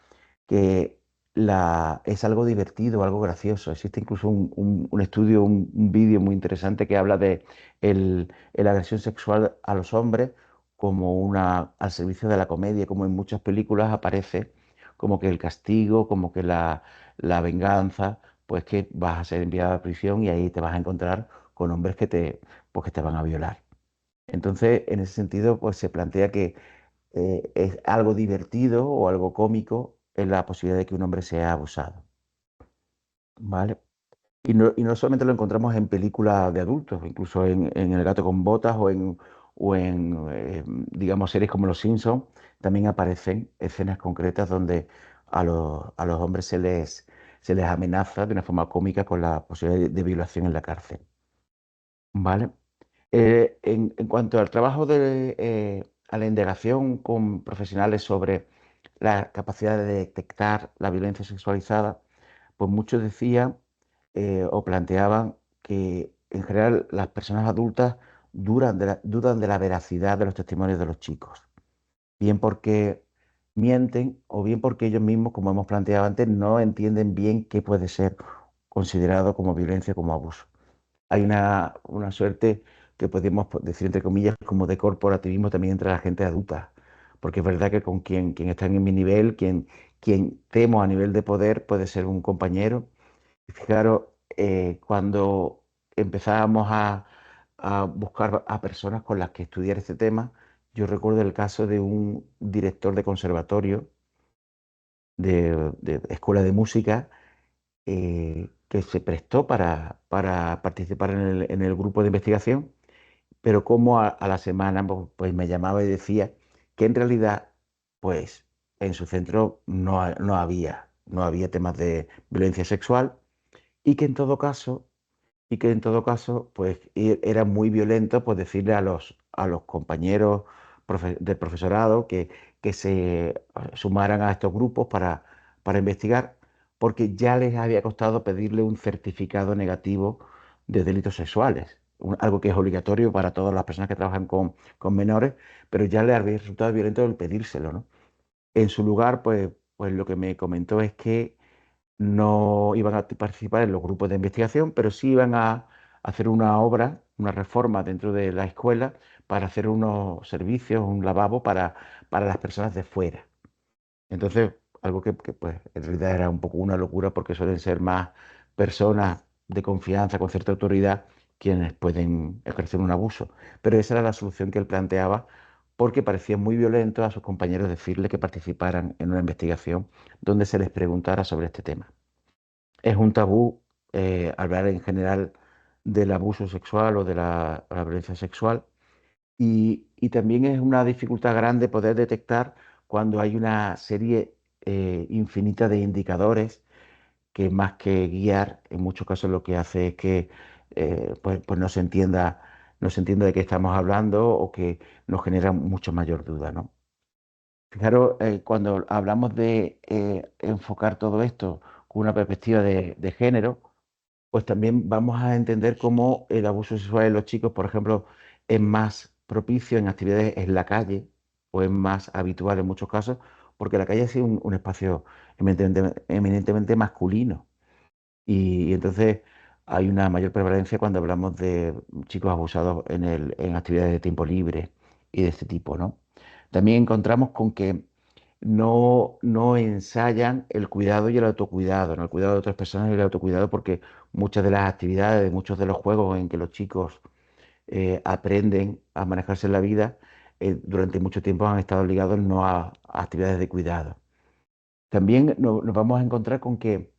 que es algo divertido, algo gracioso. Existe incluso un estudio, un vídeo muy interesante que habla de la agresión sexual a los hombres como al servicio de la comedia, como en muchas películas aparece como que el castigo, como que la venganza, pues que vas a ser enviado a prisión y ahí te vas a encontrar con hombres pues que te van a violar. Entonces, en ese sentido, pues se plantea que es algo divertido o algo cómico en la posibilidad de que un hombre sea abusado, ¿vale? Y no solamente lo encontramos en películas de adultos, incluso en El gato con botas o en digamos, series como Los Simpsons, también aparecen escenas concretas donde a los hombres se les amenaza de una forma cómica con la posibilidad de violación en la cárcel, ¿vale? En cuanto al trabajo a la indagación con profesionales sobre la capacidad de detectar la violencia sexualizada, pues muchos decían o planteaban que en general las personas adultas dudan de la veracidad de los testimonios de los chicos, bien porque mienten o bien porque ellos mismos, como hemos planteado antes, no entienden bien qué puede ser considerado como violencia, como abuso. Hay una suerte que podemos decir, entre comillas, como de corporativismo también entre la gente adulta. Porque es verdad que con quien está en mi nivel, quien temo a nivel de poder, puede ser un compañero. Y fijaros, cuando empezábamos a buscar a personas con las que estudiar este tema, yo recuerdo el caso de un director de conservatorio, de escuela de música, que se prestó para participar en el grupo de investigación, pero como a la semana pues me llamaba y decía que en realidad pues en su centro no había temas de violencia sexual y que en todo caso pues era muy violento pues decirle a los compañeros del profesorado que se sumaran a estos grupos para investigar, porque ya les había costado pedirle un certificado negativo de delitos sexuales, algo que es obligatorio para todas las personas que trabajan con menores, pero ya les había resultado violento el pedírselo, ¿no? En su lugar, pues lo que me comentó es que no iban a participar en los grupos de investigación, pero sí iban a hacer una obra, una reforma dentro de la escuela para hacer unos servicios, un lavabo para las personas de fuera. Entonces, algo que, pues en realidad era un poco una locura porque suelen ser más personas de confianza con cierta autoridad quienes pueden ejercer un abuso. Pero esa era la solución que él planteaba porque parecía muy violento a sus compañeros decirle que participaran en una investigación donde se les preguntara sobre este tema. Es un tabú hablar en general del abuso sexual o de la violencia sexual. Y también es una dificultad grande poder detectar cuando hay una serie infinita de indicadores que más que guiar, en muchos casos lo que hace es que pues no se entienda de qué estamos hablando o que nos genera mucho mayor duda, ¿no? Fijaros, cuando hablamos de enfocar todo esto con una perspectiva de género, pues también vamos a entender cómo el abuso sexual de los chicos, por ejemplo, es más propicio en actividades en la calle o es más habitual en muchos casos, porque la calle es un espacio eminentemente masculino. Y entonces hay una mayor prevalencia cuando hablamos de chicos abusados en actividades de tiempo libre y de este tipo, ¿no? También encontramos con que no ensayan el cuidado y el autocuidado, ¿no? El cuidado de otras personas y el autocuidado, porque muchas de las actividades, muchos de los juegos en que los chicos aprenden a manejarse en la vida, durante mucho tiempo han estado ligados no a actividades de cuidado. También nos vamos a encontrar con que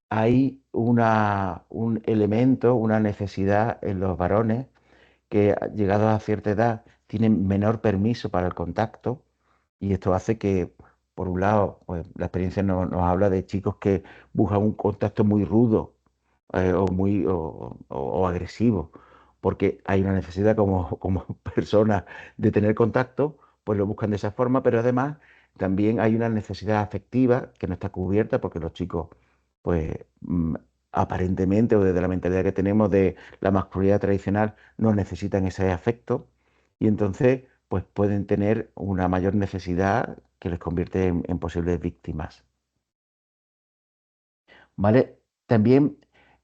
hay un elemento, una necesidad en los varones que llegados a cierta edad tienen menor permiso para el contacto y esto hace que, por un lado, pues, la experiencia nos habla de chicos que buscan un contacto muy rudo o agresivo, porque hay una necesidad como personas de tener contacto, pues lo buscan de esa forma, pero además también hay una necesidad afectiva que no está cubierta porque los chicos, pues aparentemente o desde la mentalidad que tenemos de la masculinidad tradicional, no necesitan ese afecto y entonces pues pueden tener una mayor necesidad que les convierte en posibles víctimas. ¿Vale? También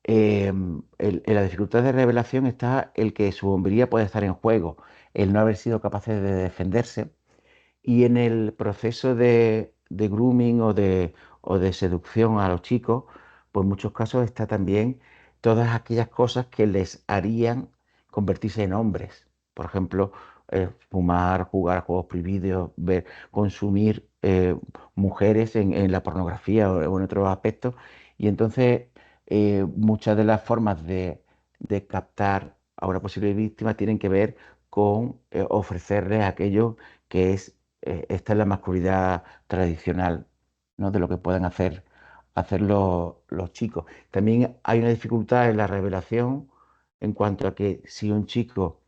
en la dificultad de revelación está el que su hombría puede estar en juego, el no haber sido capaces de defenderse y en el proceso de grooming o de seducción a los chicos, pues en muchos casos está también todas aquellas cosas que les harían convertirse en hombres. Por ejemplo, fumar, jugar a juegos prohibidos, consumir mujeres en la pornografía o en otros aspectos. Y entonces muchas de las formas de captar a una posible víctima tienen que ver con ofrecerles aquello que es esta es la masculinidad tradicional, ¿no? De lo que pueden hacer los chicos. También hay una dificultad en la revelación en cuanto a que si un chico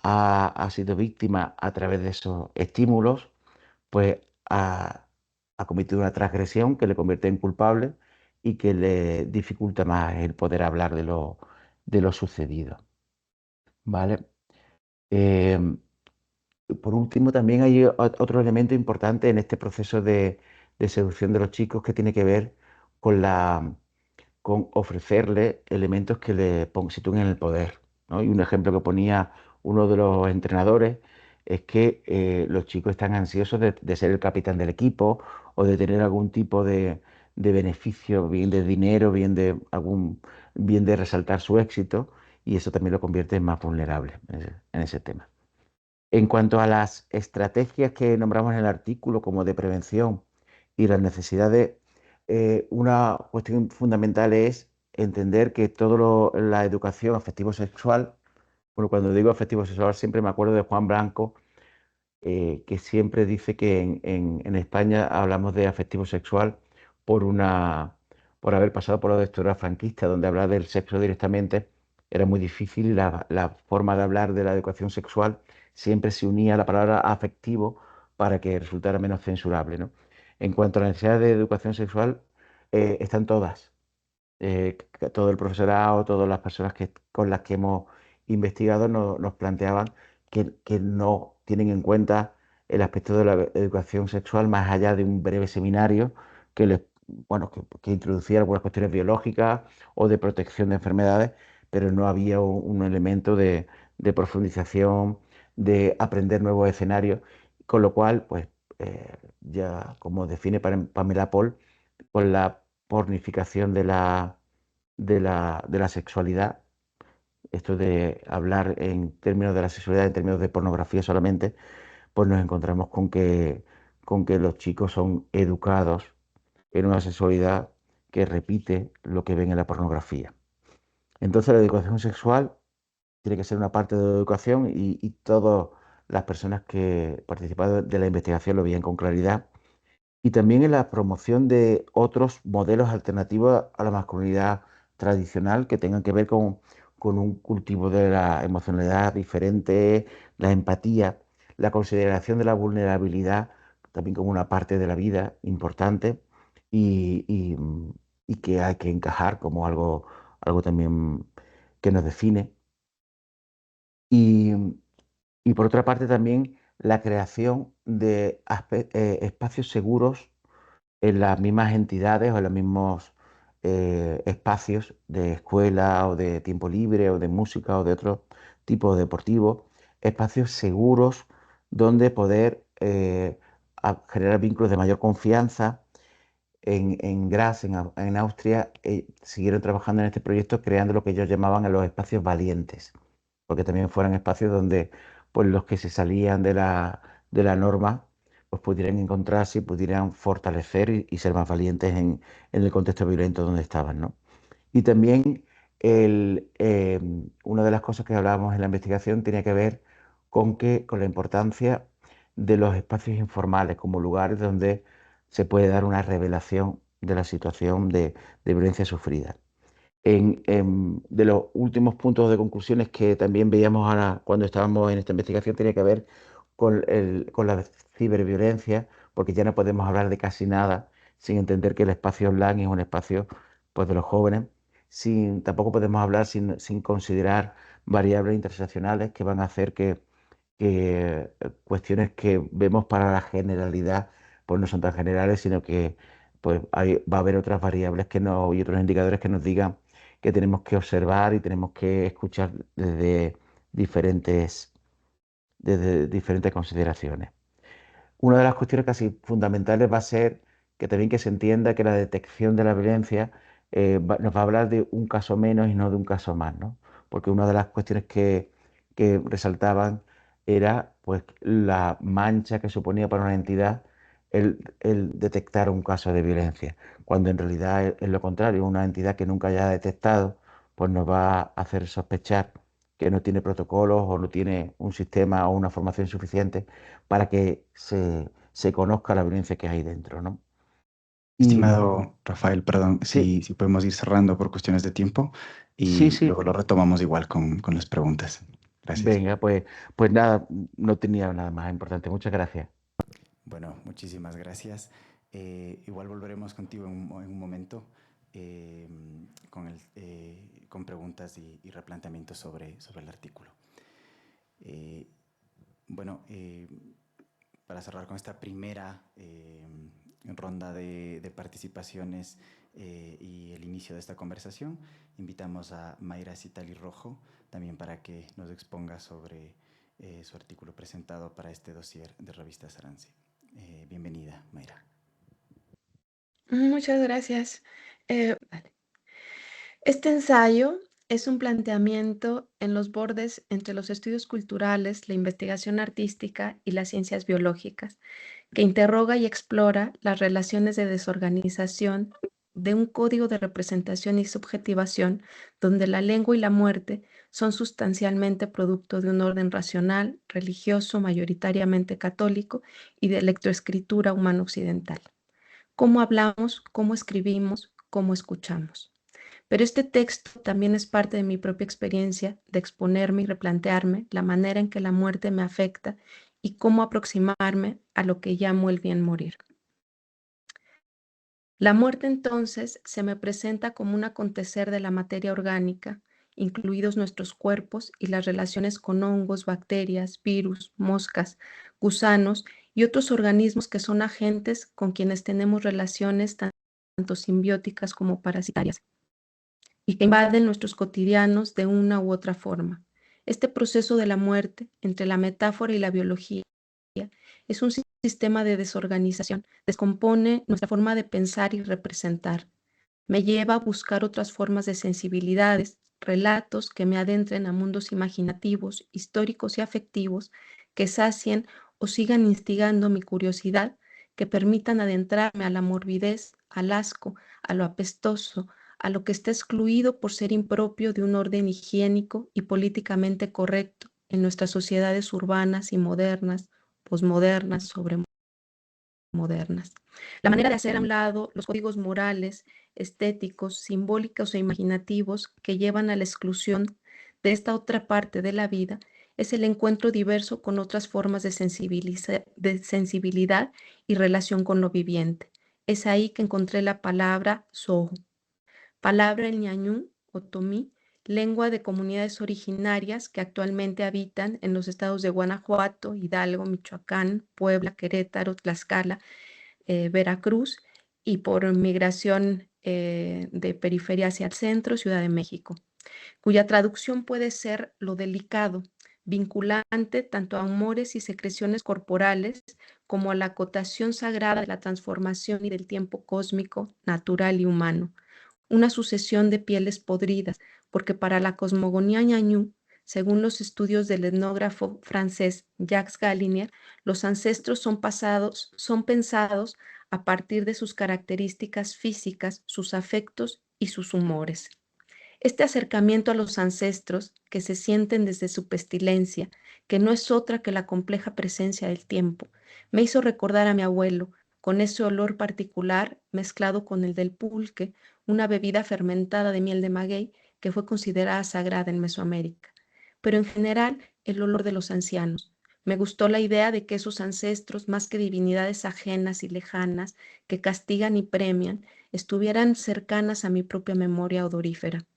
ha sido víctima a través de esos estímulos, pues ha cometido una transgresión que le convierte en culpable y que le dificulta más el poder hablar de lo sucedido. ¿Vale? Em, Por último, también hay otro elemento importante en este proceso de seducción de los chicos que tiene que ver con ofrecerle elementos que le sitúen en el poder, ¿no? Y un ejemplo que ponía uno de los entrenadores es que los chicos están ansiosos de ser el capitán del equipo o de tener algún tipo de beneficio, bien de dinero, bien de resaltar su éxito, y eso también lo convierte en más vulnerable en ese tema. En cuanto a las estrategias que nombramos en el artículo como de prevención y las necesidades, una cuestión fundamental es entender que toda la educación afectivo-sexual, bueno, cuando digo afectivo-sexual siempre me acuerdo de Juan Blanco, que siempre dice que en España hablamos de afectivo-sexual por haber pasado por la dictadura franquista, donde hablar del sexo directamente era muy difícil y la forma de hablar de la educación sexual siempre se unía a la palabra afectivo para que resultara menos censurable, ¿no? En cuanto a la necesidad de educación sexual, están todas. Todo el profesorado, todas las personas con las que hemos investigado nos planteaban que no tienen en cuenta el aspecto de la educación sexual más allá de un breve seminario que bueno, que introducía algunas cuestiones biológicas o de protección de enfermedades, pero no había un elemento de profundización, de aprender nuevos escenarios, con lo cual, pues, ya como define Pamela Paul, con la pornificación de la sexualidad, esto de hablar en términos de la sexualidad, en términos de pornografía solamente, pues nos encontramos con que los chicos son educados en una sexualidad que repite lo que ven en la pornografía. Entonces la educación sexual tiene que ser una parte de la educación y todas las personas que participaron de la investigación lo veían con claridad. Y también en la promoción de otros modelos alternativos a la masculinidad tradicional que tengan que ver con un cultivo de la emocionalidad diferente, la empatía, la consideración de la vulnerabilidad también como una parte de la vida importante y, y- y que hay que encajar como algo también que nos define. Y, y por otra parte también la creación de espacios seguros en las mismas entidades o en los mismos espacios de escuela o de tiempo libre o de música o de otro tipo deportivo, espacios seguros donde poder generar vínculos de mayor confianza. En Graz, en Austria, siguieron trabajando en este proyecto creando lo que ellos llamaban los espacios valientes, porque también fueran espacios donde pues, los que se salían de la norma pues, pudieran encontrarse y pudieran fortalecer y ser más valientes en el contexto violento donde estaban, ¿no? Y también una de las cosas que hablábamos en la investigación tenía que ver con la importancia de los espacios informales como lugares donde se puede dar una revelación de la situación de violencia sufrida. De los últimos puntos de conclusiones que también veíamos ahora cuando estábamos en esta investigación tenía que ver con la ciberviolencia, porque ya no podemos hablar de casi nada sin entender que el espacio online es un espacio pues, de los jóvenes. Tampoco podemos hablar sin considerar variables interseccionales que van a hacer que cuestiones que vemos para la generalidad pues no son tan generales, sino que pues va a haber otras variables y otros indicadores que nos digan que tenemos que observar y tenemos que escuchar diferentes, desde diferentes consideraciones. Una de las cuestiones casi fundamentales va a ser que también que se entienda que la detección de la violencia nos va a hablar de un caso menos y no de un caso más, ¿no? Porque una de las cuestiones que resaltaban era pues la mancha que suponía para una entidad el detectar un caso de violencia, cuando en realidad es lo contrario, una entidad que nunca haya detectado pues nos va a hacer sospechar que no tiene protocolos o no tiene un sistema o una formación suficiente para que se conozca la violencia que hay dentro, ¿no? Y Estimado Rafael, perdón, sí, si podemos ir cerrando por cuestiones de tiempo sí, y sí, luego lo retomamos igual con las preguntas. Gracias. venga, pues nada, no tenía nada más importante. Muchas gracias. Bueno, muchísimas gracias. Igual volveremos contigo en un momento eh, con preguntas y replanteamientos sobre el artículo. Eh, bueno, para cerrar con esta primera ronda de participaciones y el inicio de esta conversación, invitamos a Mayra Citali Rojo también para que nos exponga sobre su artículo presentado para este dossier de Revista Sarance. Bienvenida, Mayra. Muchas gracias. Vale. Este ensayo es un planteamiento en los bordes entre los estudios culturales, la investigación artística y las ciencias biológicas, que interroga y explora las relaciones de desorganización de un código de representación y subjetivación donde la lengua y la muerte son sustancialmente producto de un orden racional, religioso, mayoritariamente católico y de lectoescritura humano-occidental. Cómo hablamos, cómo escribimos, cómo escuchamos. Pero este texto también es parte de mi propia experiencia de exponerme y replantearme la manera en que la muerte me afecta y cómo aproximarme a lo que llamo el bien morir. La muerte entonces se me presenta como un acontecer de la materia orgánica, incluidos nuestros cuerpos y las relaciones con hongos, bacterias, virus, moscas, gusanos y otros organismos que son agentes con quienes tenemos relaciones tanto simbióticas como parasitarias y que invaden nuestros cotidianos de una u otra forma. Este proceso de la muerte, entre la metáfora y la biología, es un sistema de desorganización, descompone nuestra forma de pensar y representar. Me lleva a buscar otras formas de sensibilidades, relatos que me adentren a mundos imaginativos, históricos y afectivos que sacien o sigan instigando mi curiosidad, que permitan adentrarme a la morbidez, al asco, a lo apestoso, a lo que está excluido por ser impropio de un orden higiénico y políticamente correcto en nuestras sociedades urbanas y modernas, posmodernas, sobremodernas. La manera de hacer a un lado los códigos morales, estéticos, simbólicos e imaginativos que llevan a la exclusión de esta otra parte de la vida es el encuentro diverso con otras formas de sensibilidad y relación con lo viviente. Es ahí que encontré la palabra soho, palabra en ñañú o tomí, lengua de comunidades originarias que actualmente habitan en los estados de Guanajuato, Hidalgo, Michoacán, Puebla, Querétaro, Tlaxcala, Veracruz y por migración de periferia hacia el centro, Ciudad de México, cuya traducción puede ser lo delicado, vinculante tanto a humores y secreciones corporales como a la acotación sagrada de la transformación y del tiempo cósmico, natural y humano. Una sucesión de pieles podridas, porque para la cosmogonía ñañú, según los estudios del etnógrafo francés Jacques Gallinier, los ancestros son pensados a partir de sus características físicas, sus afectos y sus humores. Este acercamiento a los ancestros, que se sienten desde su pestilencia, que no es otra que la compleja presencia del tiempo, me hizo recordar a mi abuelo, con ese olor particular mezclado con el del pulque, una bebida fermentada de miel de maguey que fue considerada sagrada en Mesoamérica. Pero en general, el olor de los ancianos. Me gustó la idea de que esos ancestros, más que divinidades ajenas y lejanas, que castigan y premian, estuvieran cercanas a mi propia memoria odorífera.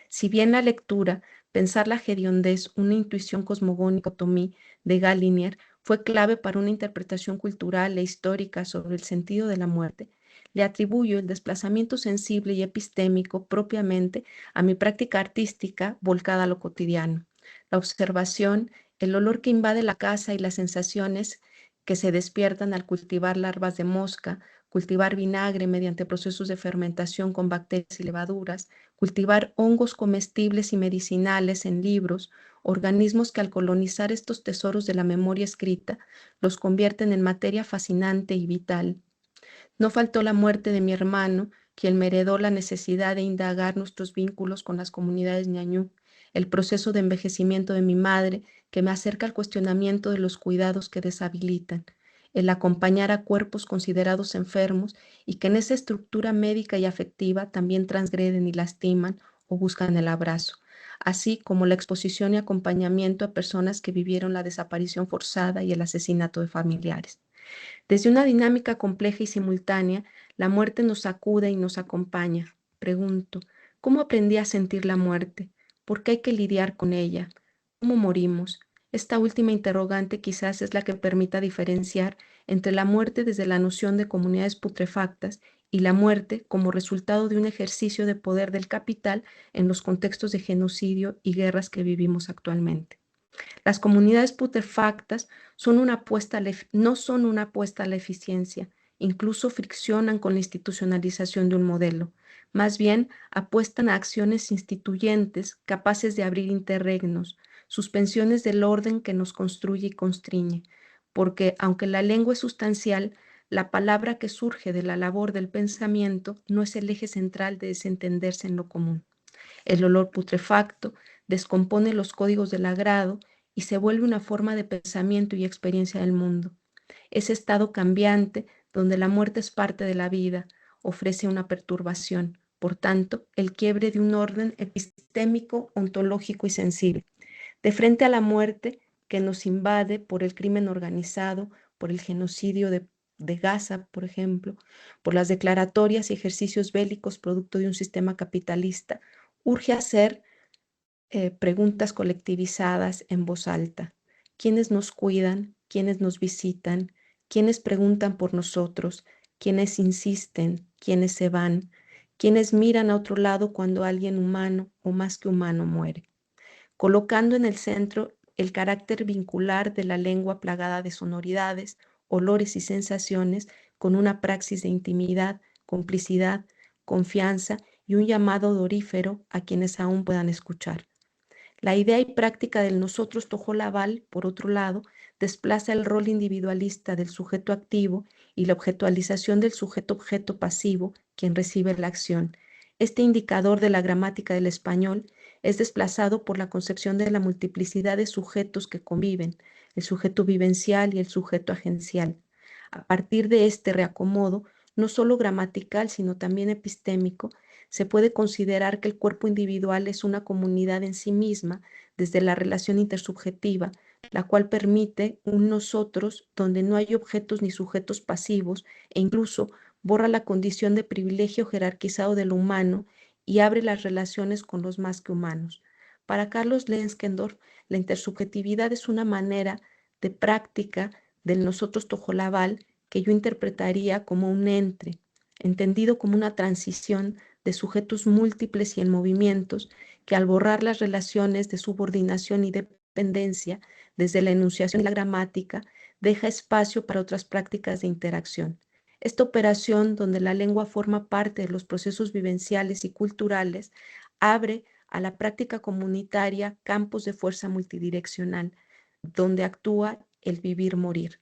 Si bien la lectura, pensar la hediondez, una intuición cosmogónica otomí de Gallinier, fue clave para una interpretación cultural e histórica sobre el sentido de la muerte, le atribuyo el desplazamiento sensible y epistémico propiamente a mi práctica artística volcada a lo cotidiano. La observación, el olor que invade la casa y las sensaciones que se despiertan al cultivar larvas de mosca, cultivar vinagre mediante procesos de fermentación con bacterias y levaduras, cultivar hongos comestibles y medicinales en libros, organismos que al colonizar estos tesoros de la memoria escrita los convierten en materia fascinante y vital. No faltó la muerte de mi hermano, quien me heredó la necesidad de indagar nuestros vínculos con las comunidades ñañú, el proceso de envejecimiento de mi madre, que me acerca al cuestionamiento de los cuidados que deshabilitan, el acompañar a cuerpos considerados enfermos y que en esa estructura médica y afectiva también transgreden y lastiman o buscan el abrazo, así como la exposición y acompañamiento a personas que vivieron la desaparición forzada y el asesinato de familiares. Desde una dinámica compleja y simultánea, la muerte nos sacude y nos acompaña. Pregunto, ¿cómo aprendí a sentir la muerte? ¿Por qué hay que lidiar con ella? ¿Cómo morimos? Esta última interrogante quizás es la que permita diferenciar entre la muerte desde la noción de comunidades putrefactas y la muerte como resultado de un ejercicio de poder del capital en los contextos de genocidio y guerras que vivimos actualmente. Las comunidades putrefactas no son una apuesta a la eficiencia, incluso friccionan con la institucionalización de un modelo. Más bien, apuestan a acciones instituyentes capaces de abrir interregnos, suspensiones del orden que nos construye y constriñe, porque aunque la lengua es sustancial, la palabra que surge de la labor del pensamiento no es el eje central de desentenderse en lo común. El olor putrefacto descompone los códigos del agrado y se vuelve una forma de pensamiento y experiencia del mundo. Ese estado cambiante, donde la muerte es parte de la vida, ofrece una perturbación, por tanto, el quiebre de un orden epistémico, ontológico y sensible. De frente a la muerte que nos invade por el crimen organizado, por el genocidio de Gaza, por ejemplo, por las declaratorias y ejercicios bélicos producto de un sistema capitalista, urge hacer preguntas colectivizadas en voz alta. ¿Quiénes nos cuidan? ¿Quiénes nos visitan? ¿Quiénes preguntan por nosotros? ¿Quiénes insisten? ¿Quiénes se van? ¿Quiénes miran a otro lado cuando alguien humano o más que humano muere? Colocando en el centro el carácter vincular de la lengua plagada de sonoridades, olores y sensaciones con una praxis de intimidad, complicidad, confianza y un llamado odorífero a quienes aún puedan escuchar. La idea y práctica del nosotros tojolabal, por otro lado, desplaza el rol individualista del sujeto activo y la objetualización del sujeto-objeto pasivo, quien recibe la acción. este indicador de la gramática del español es desplazado por la concepción de la multiplicidad de sujetos que conviven, el sujeto vivencial y el sujeto agencial. A partir de este reacomodo, no solo gramatical, sino también epistémico, se puede considerar que el cuerpo individual es una comunidad en sí misma desde la relación intersubjetiva, la cual permite un nosotros donde no hay objetos ni sujetos pasivos e incluso borra la condición de privilegio jerarquizado de lo humano y abre las relaciones con los más que humanos. Para Carlos Lenskendorf, la intersubjetividad es una manera de práctica del nosotros tojolabal que yo interpretaría como un entre, entendido como una transición de sujetos múltiples y en movimientos que al borrar las relaciones de subordinación y dependencia desde la enunciación y la gramática, deja espacio para otras prácticas de interacción. Esta operación, donde la lengua forma parte de los procesos vivenciales y culturales, abre a la práctica comunitaria campos de fuerza multidireccional, donde actúa el vivir-morir.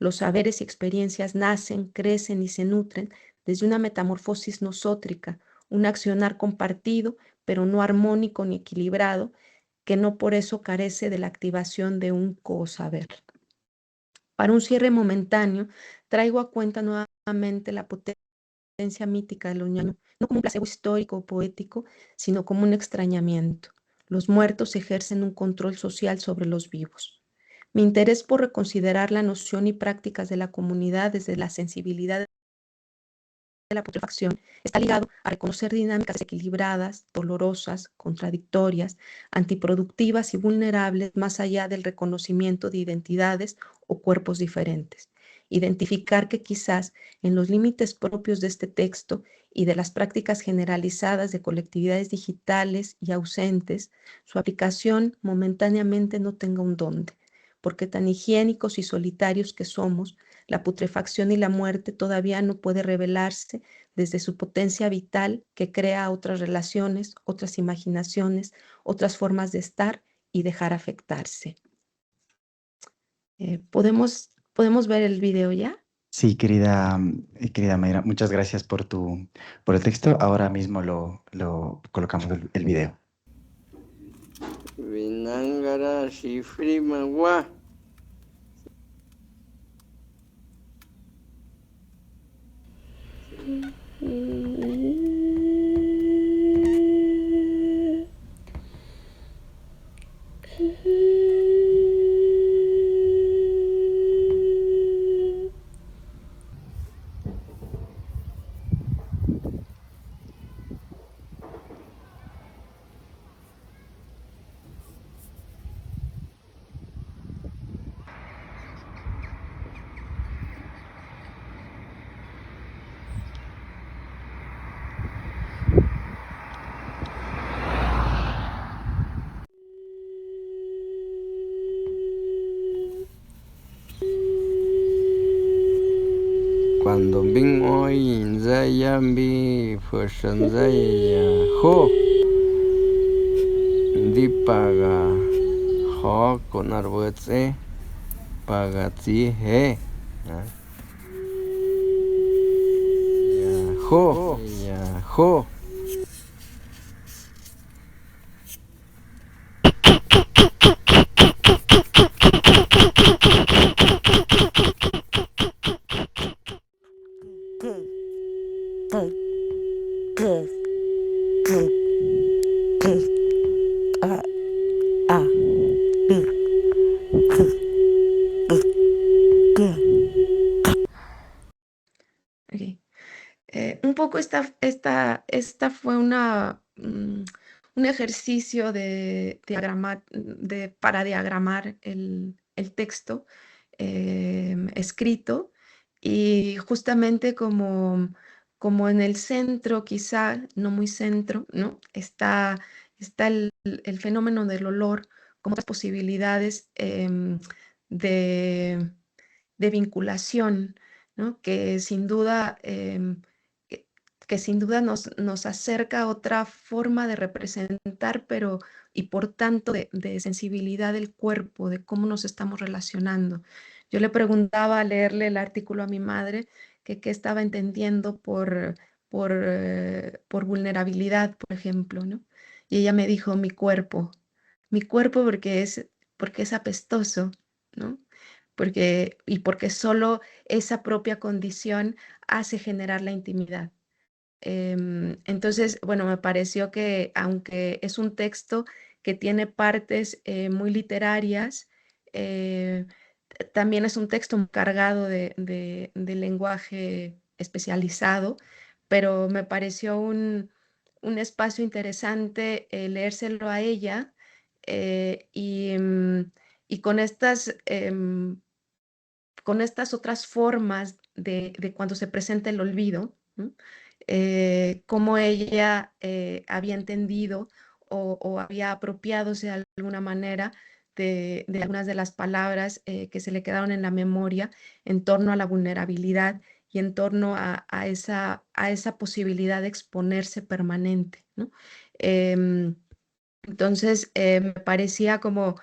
Los saberes y experiencias nacen, crecen y se nutren desde una metamorfosis nosótrica, un accionar compartido, pero no armónico ni equilibrado, que no por eso carece de la activación de un co-saber. Para un cierre momentáneo, traigo a cuenta nuevamente la potencia mítica de lo ñaño, no como un placebo histórico o poético, sino como un extrañamiento. Los muertos ejercen un control social sobre los vivos. Mi interés por reconsiderar la noción y prácticas de la comunidad desde la sensibilidad de la putrefacción está ligado a reconocer dinámicas desequilibradas, dolorosas, contradictorias, antiproductivas y vulnerables más allá del reconocimiento de identidades o cuerpos diferentes. Identificar que quizás en los límites propios de este texto y de las prácticas generalizadas de colectividades digitales y ausentes, su aplicación momentáneamente no tenga un dónde, porque tan higiénicos y solitarios que somos, la putrefacción y la muerte todavía no puede revelarse desde su potencia vital que crea otras relaciones, otras imaginaciones, otras formas de estar y dejar afectarse. ¿Podemos ver el video ya? Sí, querida Mayra, muchas gracias por el texto. Ahora mismo lo colocamos el video. Vinangara Shifrimawa. Cuando bing oi zayambi fuerzan zaya ho di paga ho con arbutse paga ti he ya ho Okay. Un poco esta fue un ejercicio para diagramar el texto escrito, y justamente como en el centro, quizá no muy centro, ¿no? Está el fenómeno del olor como otras posibilidades de vinculación, ¿no? Que sin duda nos acerca a otra forma de representar, pero y por tanto de sensibilidad del cuerpo, de cómo nos estamos relacionando. Yo le preguntaba al leerle el artículo a mi madre que qué estaba entendiendo por por vulnerabilidad, por ejemplo, ¿no? Y ella me dijo, mi cuerpo porque es apestoso, ¿no? Porque solo esa propia condición hace generar la intimidad. Entonces, bueno, me pareció que aunque es un texto que tiene partes muy literarias, eh, también es un texto cargado de lenguaje especializado, pero me pareció un espacio interesante leérselo a ella y con estas otras formas de cuando se presenta el olvido, ¿no? Cómo ella había entendido o había apropiadose de alguna manera de algunas de las palabras que se le quedaron en la memoria en torno a la vulnerabilidad y en torno a esa posibilidad de exponerse permanente, ¿no? Em, entonces, me parecía como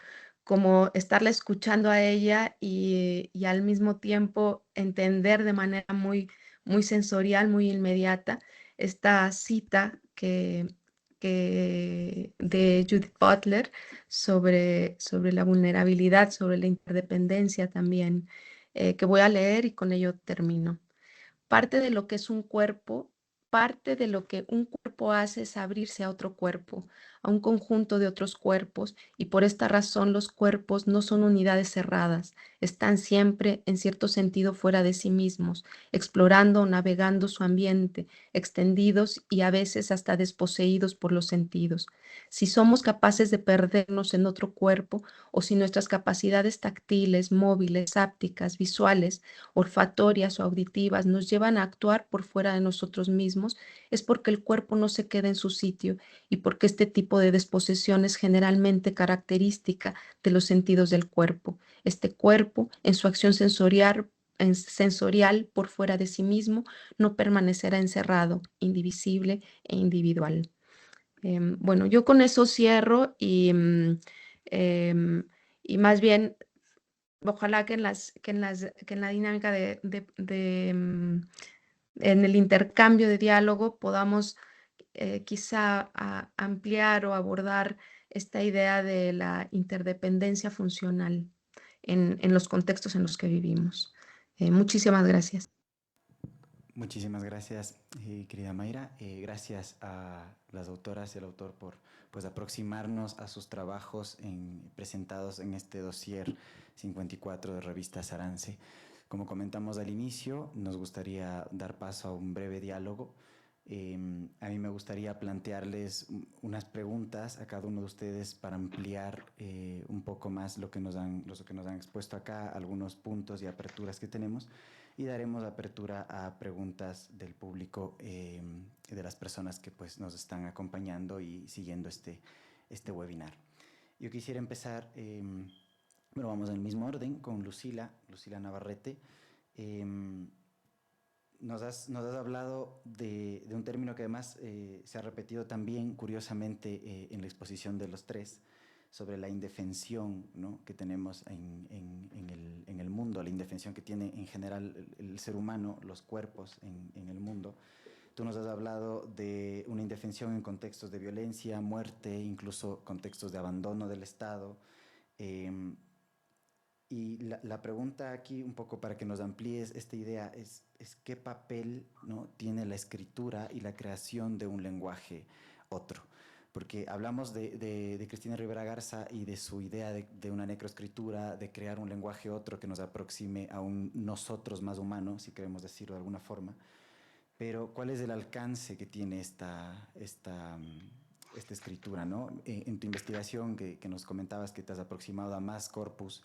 estarla escuchando a ella y al mismo tiempo entender de manera muy sensorial, muy inmediata, esta cita de Judith Butler sobre la vulnerabilidad, sobre la interdependencia también, que voy a leer y con ello termino. Parte de lo que es un cuerpo, parte de lo que un cuerpo hace es abrirse a otro cuerpo, a un conjunto de otros cuerpos, y por esta razón los cuerpos no son unidades cerradas, están siempre, en cierto sentido, fuera de sí mismos, explorando o navegando su ambiente, extendidos y a veces hasta desposeídos por los sentidos. Si somos capaces de perdernos en otro cuerpo, o si nuestras capacidades táctiles, móviles, ápticas, visuales, olfatorias o auditivas nos llevan a actuar por fuera de nosotros mismos, es porque el cuerpo no se queda en su sitio y porque este tipo de desposesión es generalmente característica de los sentidos del cuerpo. Este cuerpo, en su acción sensorial por fuera de sí mismo, no permanecerá encerrado, indivisible e individual. Bueno, yo con eso cierro em, y más bien ojalá que en la dinámica en el intercambio de diálogo podamos quizá ampliar o abordar esta idea de la interdependencia funcional en los contextos en los que vivimos. Muchísimas gracias. Muchísimas gracias, querida Mayra. Gracias a las autoras y al autor por pues, aproximarnos a sus trabajos presentados en este dossier 54 de Revista Sarance. Como comentamos al inicio, nos gustaría dar paso a un breve diálogo. A mí me gustaría plantearles unas preguntas a cada uno de ustedes para ampliar un poco más lo que nos han expuesto acá, algunos puntos y aperturas que tenemos. Y daremos apertura a preguntas del público, de las personas que pues, nos están acompañando y siguiendo este webinar. Yo quisiera empezar, bueno, vamos en el mismo orden, con Lucila Navarrete. Nos has hablado de un término que además se ha repetido también, curiosamente, en la exposición de los tres, sobre la indefensión, ¿no?, que tenemos en el mundo, la indefensión que tiene en general el ser humano, los cuerpos en el mundo. Tú nos has hablado de una indefensión en contextos de violencia, muerte, incluso contextos de abandono del Estado. Y la pregunta aquí, un poco para que nos amplíes esta idea, es qué papel, ¿no?, tiene la escritura y la creación de un lenguaje otro. Porque hablamos de Cristina Rivera Garza y de su idea de una necroescritura, de crear un lenguaje otro que nos aproxime a un nosotros más humano, si queremos decirlo de alguna forma. Pero ¿cuál es el alcance que tiene esta escritura, ¿no? En tu investigación que nos comentabas que te has aproximado a más corpus,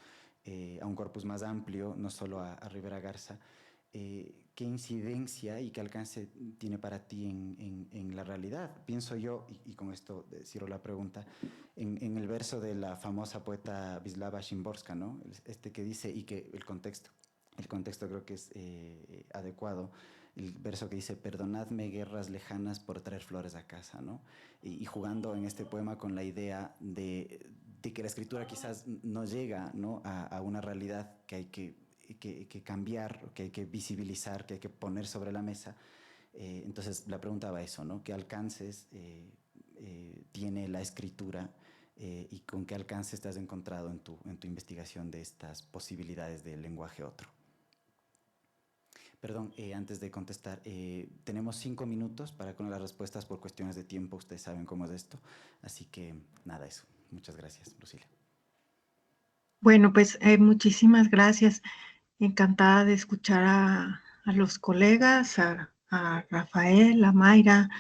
a un corpus más amplio, no solo a Rivera Garza, ¿qué incidencia y qué alcance tiene para ti en la realidad? Pienso yo, y con esto cierro la pregunta, en el verso de la famosa poeta Wisława Szymborska, ¿no?, que dice, y que el contexto creo que es adecuado, el verso que dice: perdonadme guerras lejanas por traer flores a casa, ¿no? Y jugando en este poema con la idea de que la escritura quizás no llega, ¿no?, a una realidad que hay que cambiar, que hay que visibilizar, que hay que poner sobre la mesa, Entonces, la pregunta va a eso, ¿no? ¿Qué alcances tiene la escritura y con qué alcance te has encontrado en tu investigación de estas posibilidades del lenguaje otro? Perdón, antes de contestar, tenemos 5 minutos para con las respuestas por cuestiones de tiempo. Ustedes saben cómo es esto. Así que, nada, eso. Muchas gracias, Lucila. Bueno, pues muchísimas gracias. Encantada de escuchar a los colegas, a Rafael, a Mayra.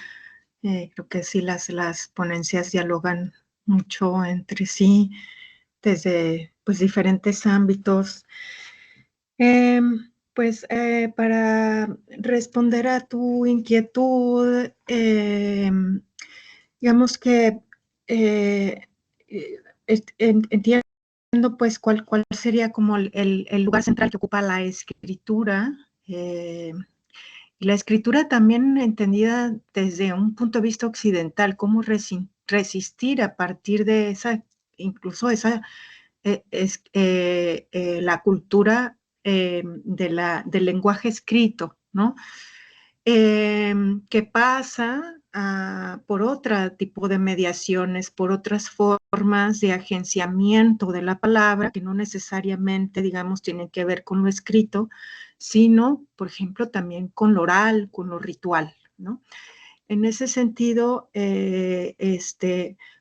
Creo que sí, las ponencias dialogan mucho entre sí desde pues, diferentes ámbitos. Para responder a tu inquietud, digamos que entiendo pues cuál sería como el lugar central que ocupa la escritura. Y la escritura también entendida desde un punto de vista occidental, cómo resistir a partir de esa, incluso esa, la cultura del lenguaje escrito, ¿no? Que pasa por otro tipo de mediaciones, por otras formas de agenciamiento de la palabra, que no necesariamente, digamos, tienen que ver con lo escrito, sino, por ejemplo, también con lo oral, con lo ritual, ¿no? En ese sentido,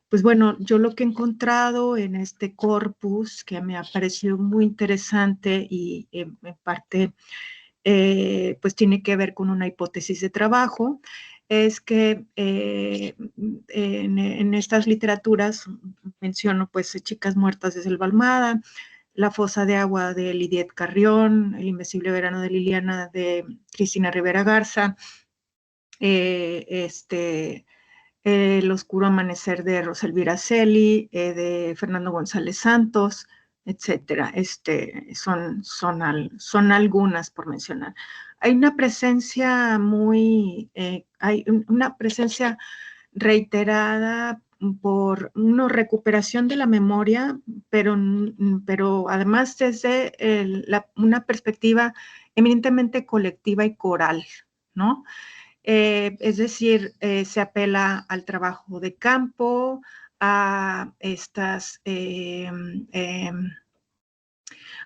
pues bueno, yo lo que he encontrado en este corpus, que me ha parecido muy interesante y en parte pues tiene que ver con una hipótesis de trabajo, es que en estas literaturas menciono pues Chicas muertas de Selva Almada, La fosa de agua de Lidiet Carrión, El invisible verano de Liliana de Cristina Rivera Garza, El oscuro amanecer de Roselvira Celi, de Fernando González Santos, etcétera. Son algunas por mencionar. Hay una presencia hay una presencia reiterada por una recuperación de la memoria, pero además desde una perspectiva eminentemente colectiva y coral, ¿no? Es decir, se apela al trabajo de campo, a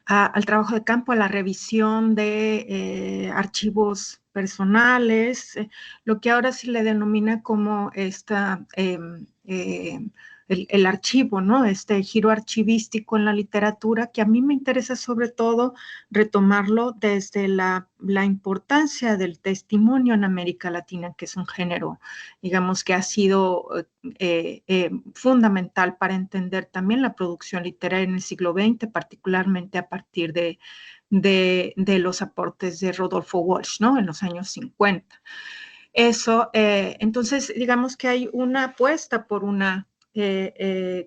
al trabajo de campo, a la revisión de archivos personales, lo que ahora se le denomina como el archivo, ¿no? Este giro archivístico en la literatura, que a mí me interesa sobre todo retomarlo desde la importancia del testimonio en América Latina, que es un género, digamos, que ha sido fundamental para entender también la producción literaria en el siglo XX, particularmente a partir de los aportes de Rodolfo Walsh, ¿no? En los años 50. Eso, entonces, digamos que hay una apuesta por una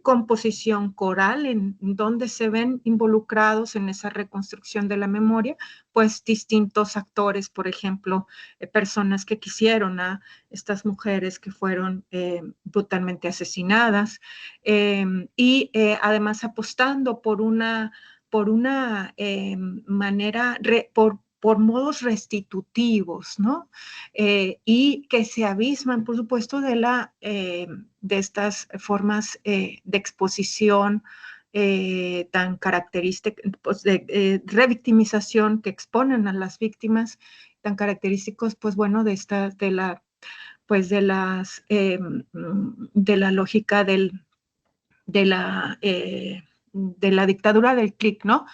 composición coral en donde se ven involucrados en esa reconstrucción de la memoria, pues distintos actores, por ejemplo, personas que quisieron a estas mujeres que fueron brutalmente asesinadas y además apostando por una manera, por modos restitutivos, ¿no? Y que se abisman, por supuesto, de estas formas de exposición tan características, pues, de revictimización que exponen a las víctimas, tan característicos, pues bueno, de la lógica de la dictadura del clic, ¿no?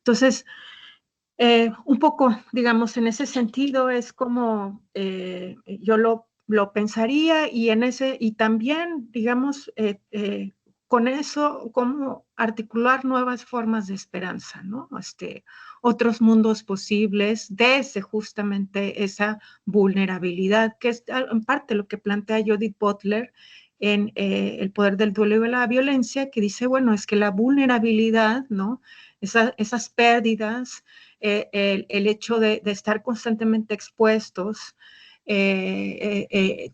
Entonces, un poco, digamos, en ese sentido es como yo lo pensaría y también, digamos, con eso, cómo articular nuevas formas de esperanza, ¿no? Otros mundos posibles desde justamente esa vulnerabilidad, que es en parte lo que plantea Judith Butler en El poder del duelo y la violencia, que dice, bueno, es que la vulnerabilidad, ¿no? Esas pérdidas, el hecho de estar constantemente expuestos,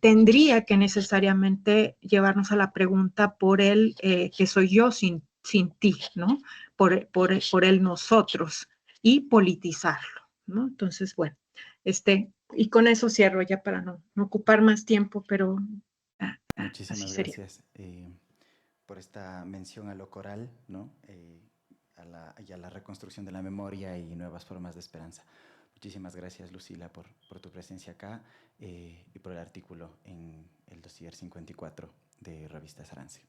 tendría que necesariamente llevarnos a la pregunta por el que soy yo sin ti, ¿no? Por el nosotros y politizarlo, ¿no? Entonces, bueno, Y con eso cierro ya para no ocupar más tiempo, pero así Muchísimas sería. gracias por esta mención a lo coral, ¿no? Y a la reconstrucción de la memoria y nuevas formas de esperanza. Muchísimas gracias, Lucila, por tu presencia acá y por el artículo en el dossier 54 de Revista Sarance.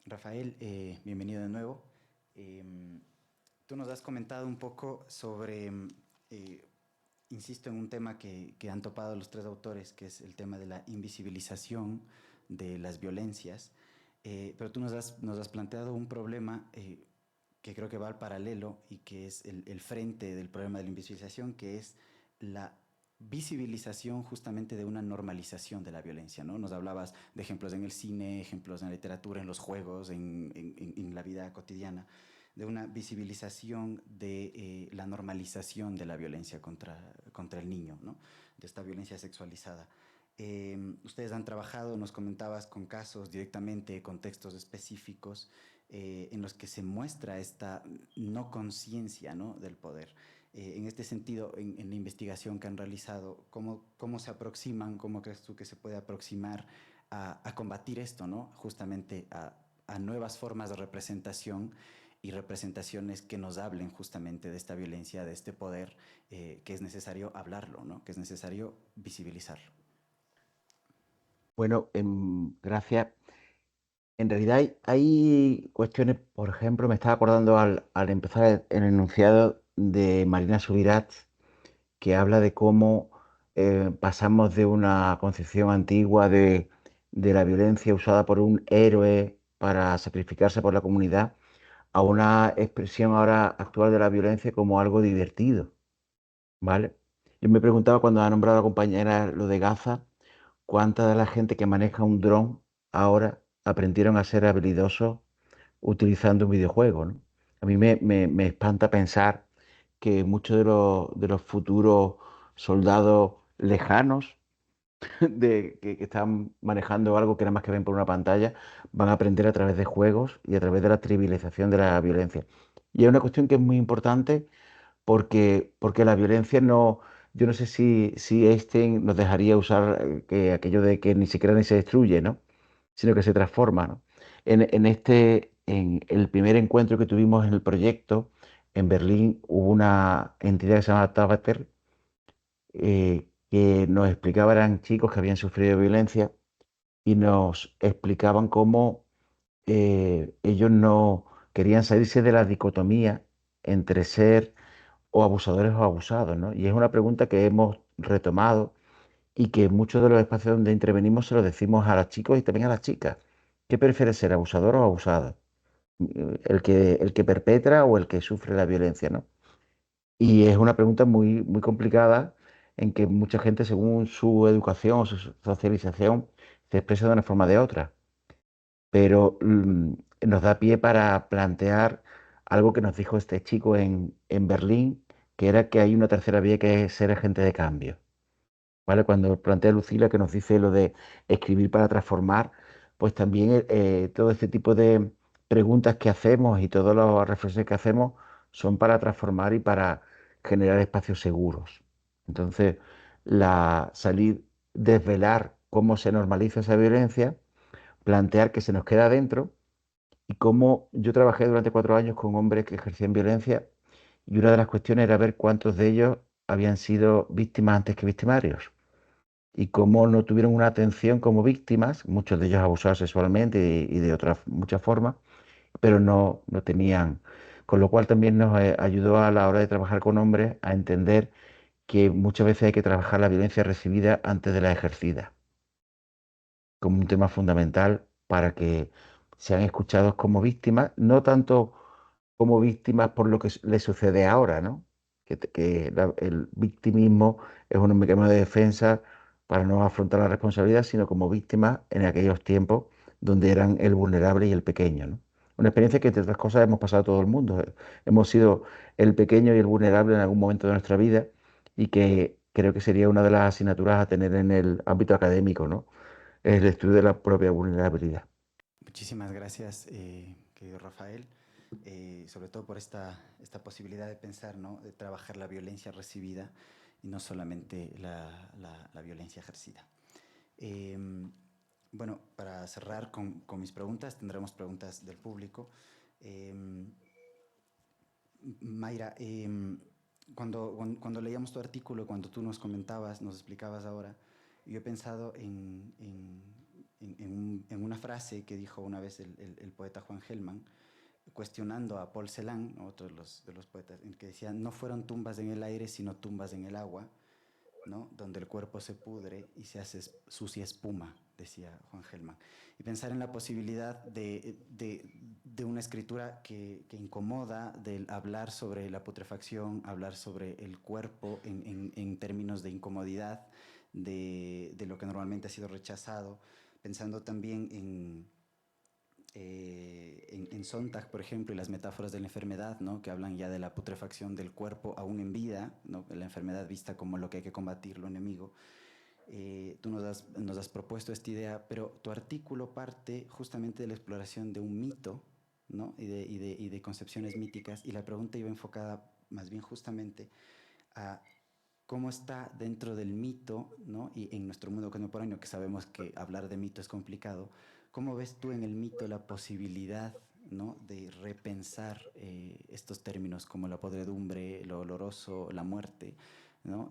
Rafael, bienvenido de nuevo. Tú nos has comentado un poco sobre, insisto en un tema que han topado los tres autores, que es el tema de la invisibilización de las violencias, pero tú nos has planteado un problema que creo que va al paralelo y que es el frente del problema de la invisibilización, que es la visibilización justamente de una normalización de la violencia, ¿no? Nos hablabas de ejemplos en el cine, ejemplos en la literatura, en los juegos, en la vida cotidiana, de una visibilización de la normalización de la violencia contra el niño, ¿no? De esta violencia sexualizada. Ustedes han trabajado, nos comentabas, con casos directamente, contextos específicos en los que se muestra esta no conciencia, ¿no?, del poder. En este sentido, en la investigación que han realizado, ¿cómo se aproximan, cómo crees tú que se puede aproximar a combatir esto, ¿no?, justamente a nuevas formas de representación y representaciones que nos hablen justamente de esta violencia, de este poder, que es necesario hablarlo, ¿no?, que es necesario visibilizarlo? Bueno, gracias. En realidad hay cuestiones, por ejemplo, me estaba acordando al empezar el enunciado de Marina Subirats, que habla de cómo pasamos de una concepción antigua de la violencia usada por un héroe para sacrificarse por la comunidad a una expresión ahora actual de la violencia como algo divertido, ¿vale? Yo me preguntaba cuando ha nombrado la compañera lo de Gaza, cuánta de la gente que maneja un dron ahora aprendieron a ser habilidosos utilizando un videojuego, ¿no? A mí me espanta pensar que muchos de los futuros soldados lejanos que están manejando algo que nada más que ven por una pantalla, van a aprender a través de juegos y a través de la trivialización de la violencia. Y es una cuestión que es muy importante porque la violencia no, yo no sé si Einstein nos dejaría usar que aquello de que ni siquiera ni se destruye, ¿no?, sino que se transforma, ¿no? En el primer encuentro que tuvimos en el proyecto, en Berlín, hubo una entidad que se llama Tabater, que nos explicaba, eran chicos que habían sufrido violencia y nos explicaban cómo ellos no querían salirse de la dicotomía entre ser o abusadores o abusados, ¿no? Y es una pregunta que hemos retomado y que en muchos de los espacios donde intervenimos se lo decimos a los chicos y también a las chicas. ¿Qué prefiere ser, abusador o abusado? El que perpetra o el que sufre la violencia, ¿no? Y es una pregunta muy, muy complicada en que mucha gente, según su educación o su socialización, se expresa de una forma o de otra. Pero nos da pie para plantear algo que nos dijo este chico en Berlín, que era que hay una tercera vía, que es ser agente de cambio. ¿Vale? Cuando plantea Lucila que nos dice lo de escribir para transformar, pues también todo este tipo de preguntas que hacemos y todas las reflexiones que hacemos son para transformar y para generar espacios seguros. Entonces, desvelar cómo se normaliza esa violencia, plantear que se nos queda dentro y cómo yo trabajé durante 4 años con hombres que ejercían violencia y una de las cuestiones era ver cuántos de ellos habían sido víctimas antes que victimarios y cómo no tuvieron una atención como víctimas, muchos de ellos abusados sexualmente y de otras muchas formas, pero no tenían, con lo cual también nos ayudó a la hora de trabajar con hombres a entender que muchas veces hay que trabajar la violencia recibida antes de la ejercida, como un tema fundamental para que sean escuchados como víctimas, no tanto como víctimas por lo que les sucede ahora, ¿no? El victimismo es un mecanismo de defensa para no afrontar la responsabilidad, sino como víctimas en aquellos tiempos donde eran el vulnerable y el pequeño, ¿no? Una experiencia que, entre otras cosas, hemos pasado todo el mundo. Hemos sido el pequeño y el vulnerable en algún momento de nuestra vida y que creo que sería una de las asignaturas a tener en el ámbito académico, ¿no? El estudio de la propia vulnerabilidad. Muchísimas gracias, querido Rafael, sobre todo por esta posibilidad de pensar, ¿no?, de trabajar la violencia recibida y no solamente la violencia ejercida. Bueno, para cerrar con mis preguntas, tendremos preguntas del público. Mayra, cuando leíamos tu artículo, cuando tú nos comentabas, nos explicabas ahora, yo he pensado en una frase que dijo una vez el poeta Juan Gelman, cuestionando a Paul Celan, otro de los poetas, en que decía: no fueron tumbas en el aire, sino tumbas en el agua, ¿no? Donde el cuerpo se pudre y se hace sucia espuma, decía Juan Gelman. Y pensar en la posibilidad de una escritura que incomoda, del hablar sobre la putrefacción, hablar sobre el cuerpo en términos de incomodidad, de lo que normalmente ha sido rechazado, pensando también en Sontag, por ejemplo, y las metáforas de la enfermedad, ¿no? Que hablan ya de la putrefacción del cuerpo aún en vida, ¿no? La enfermedad vista como lo que hay que combatir, lo enemigo. Tú nos has propuesto esta idea, pero tu artículo parte justamente de la exploración de un mito, ¿no? y de concepciones míticas, y la pregunta iba enfocada más bien justamente a cómo está dentro del mito, ¿no? Y en nuestro mundo contemporáneo, que sabemos que hablar de mito es complicado, ¿cómo ves tú en el mito la posibilidad, ¿no? de repensar estos términos como la podredumbre, lo oloroso, la muerte, ¿no?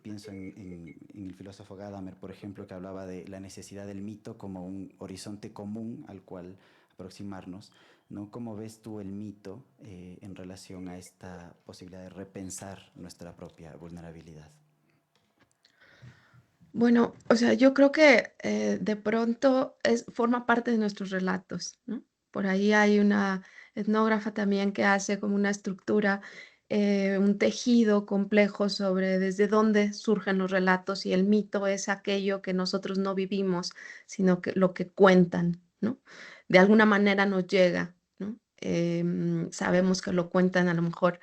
Pienso en el filósofo Gadamer, por ejemplo, que hablaba de la necesidad del mito como un horizonte común al cual aproximarnos, ¿no? ¿Cómo ves tú el mito en relación a esta posibilidad de repensar nuestra propia vulnerabilidad? Bueno, o sea, yo creo que de pronto forma parte de nuestros relatos, ¿no? Por ahí hay una etnógrafa también que hace como una estructura, un tejido complejo sobre desde dónde surgen los relatos, y el mito es aquello que nosotros no vivimos, sino que lo que cuentan, ¿no? De alguna manera nos llega, ¿no? Sabemos que lo cuentan a lo mejor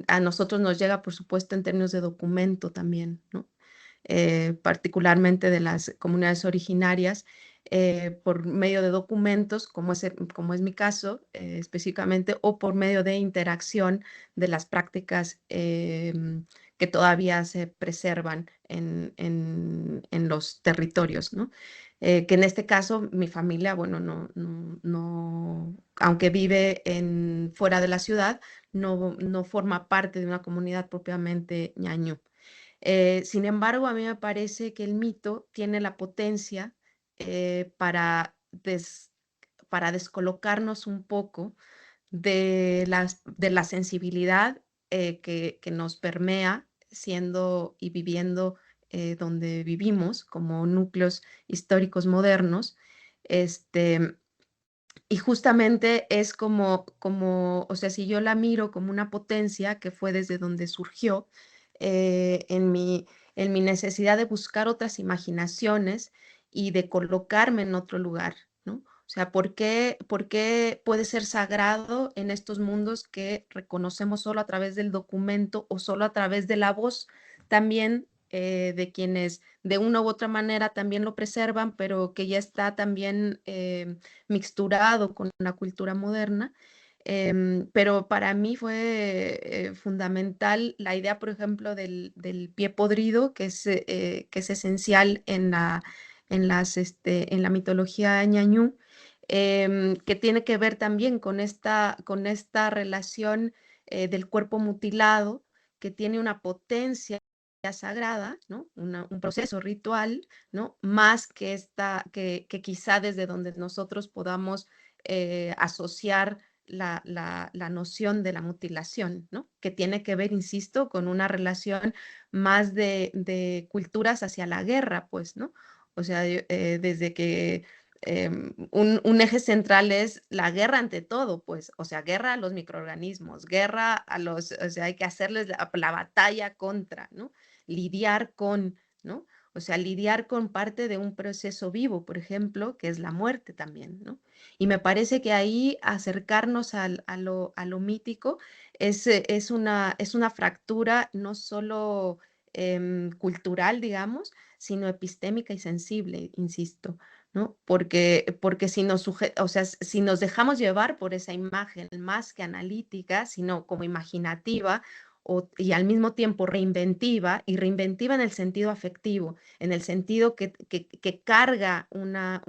a nosotros nos llega, por supuesto, en términos de documento también, ¿no? Particularmente de las comunidades originarias, por medio de documentos, como es mi caso específicamente, o por medio de interacción de las prácticas que todavía se preservan en los territorios, ¿no? Que en este caso mi familia, bueno, no, aunque vive fuera de la ciudad, no forma parte de una comunidad propiamente ñañú. Sin embargo, a mí me parece que el mito tiene la potencia para descolocarnos un poco de la sensibilidad que nos permea siendo y viviendo donde vivimos como núcleos históricos modernos. Este, y justamente es o sea, si yo la miro como una potencia que fue desde donde surgió, en mi necesidad de buscar otras imaginaciones y de colocarme en otro lugar, ¿no? O sea, ¿por qué puede ser sagrado en estos mundos que reconocemos solo a través del documento o solo a través de la voz también de quienes de una u otra manera también lo preservan, pero que ya está también mixturado con la cultura moderna? Pero para mí fue fundamental la idea, por ejemplo, del pie podrido, que es esencial en la mitología ñañú, que tiene que ver también con esta relación del cuerpo mutilado, que tiene una potencia sagrada, ¿no? Un proceso ritual, ¿no? Más que quizá desde donde nosotros podamos asociar la noción de la mutilación, ¿no? Que tiene que ver, insisto, con una relación más de culturas hacia la guerra, pues, ¿no? O sea, desde que un eje central es la guerra ante todo, pues, o sea, guerra a los microorganismos, o sea, hay que hacerles la batalla contra, ¿no? Lidiar con, ¿no? O sea, lidiar con parte de un proceso vivo, por ejemplo, que es la muerte también, ¿no? Y me parece que ahí acercarnos a lo mítico es una fractura no solo cultural, digamos, sino epistémica y sensible, insisto, ¿no? Porque o sea, si nos dejamos llevar por esa imagen más que analítica, sino como imaginativa, y al mismo tiempo reinventiva, y reinventiva en el sentido afectivo, en el sentido que carga una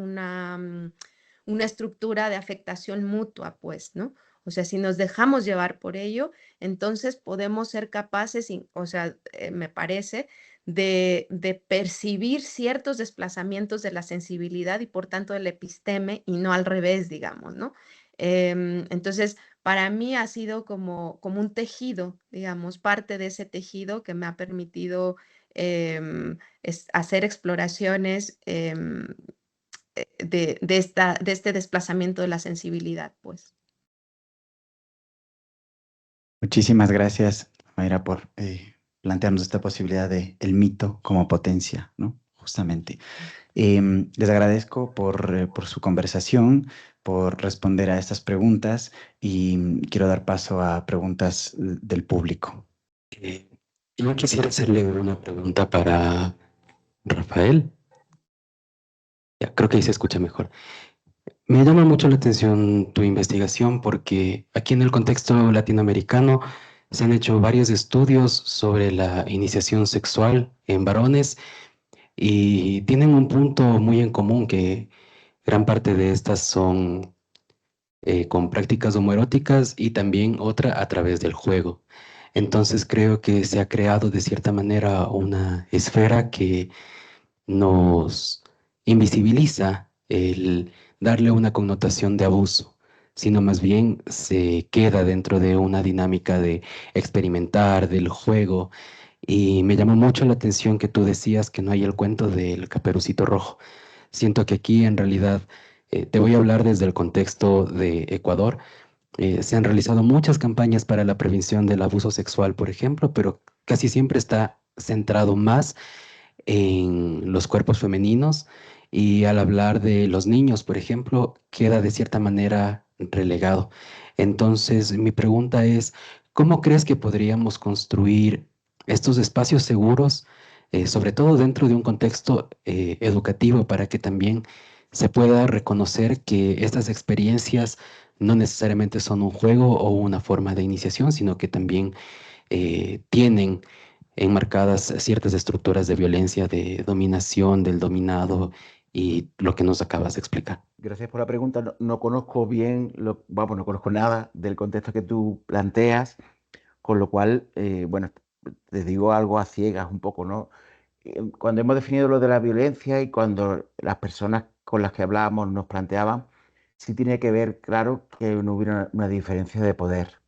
estructura de afectación mutua, pues, ¿no? O sea, si nos dejamos llevar por ello, entonces podemos ser capaces, o sea, me parece, de percibir ciertos desplazamientos de la sensibilidad y por tanto del episteme y no al revés, digamos, ¿no? Entonces, para mí ha sido como un tejido, digamos, parte de ese tejido que me ha permitido hacer exploraciones de este desplazamiento de la sensibilidad, pues. Muchísimas gracias, Mayra, por plantearnos esta posibilidad de el mito como potencia, ¿no? Justamente. Les agradezco por su conversación, por responder a estas preguntas y quiero dar paso a preguntas del público. Yo quisiera hacerle una pregunta para Rafael. Ya, creo que ahí se escucha mejor. Me llama mucho la atención tu investigación porque aquí en el contexto latinoamericano se han hecho varios estudios sobre la iniciación sexual en varones y tienen un punto muy en común, que gran parte de estas son con prácticas homoeróticas y también otra a través del juego. Entonces creo que se ha creado de cierta manera una esfera que nos invisibiliza el darle una connotación de abuso, sino más bien se queda dentro de una dinámica de experimentar, del juego. Y me llamó mucho la atención que tú decías que no hay el cuento del Caperucito Rojo. Siento que aquí en realidad, te voy a hablar desde el contexto de Ecuador. Se han realizado muchas campañas para la prevención del abuso sexual, por ejemplo, pero casi siempre está centrado más en los cuerpos femeninos, y al hablar de los niños, por ejemplo, queda de cierta manera relegado. Entonces, mi pregunta es, ¿cómo crees que podríamos construir estos espacios seguros, sobre todo dentro de un contexto educativo, para que también se pueda reconocer que estas experiencias no necesariamente son un juego o una forma de iniciación, sino que también tienen enmarcadas ciertas estructuras de violencia, de dominación, del dominado y lo que nos acabas de explicar? Gracias por la pregunta. No conozco bien, no conozco nada del contexto que tú planteas, con lo cual, bueno, te digo algo a ciegas un poco, ¿no? Cuando hemos definido lo de la violencia y cuando las personas con las que hablábamos nos planteaban, sí tiene que ver, claro, que no hubiera una diferencia de poder.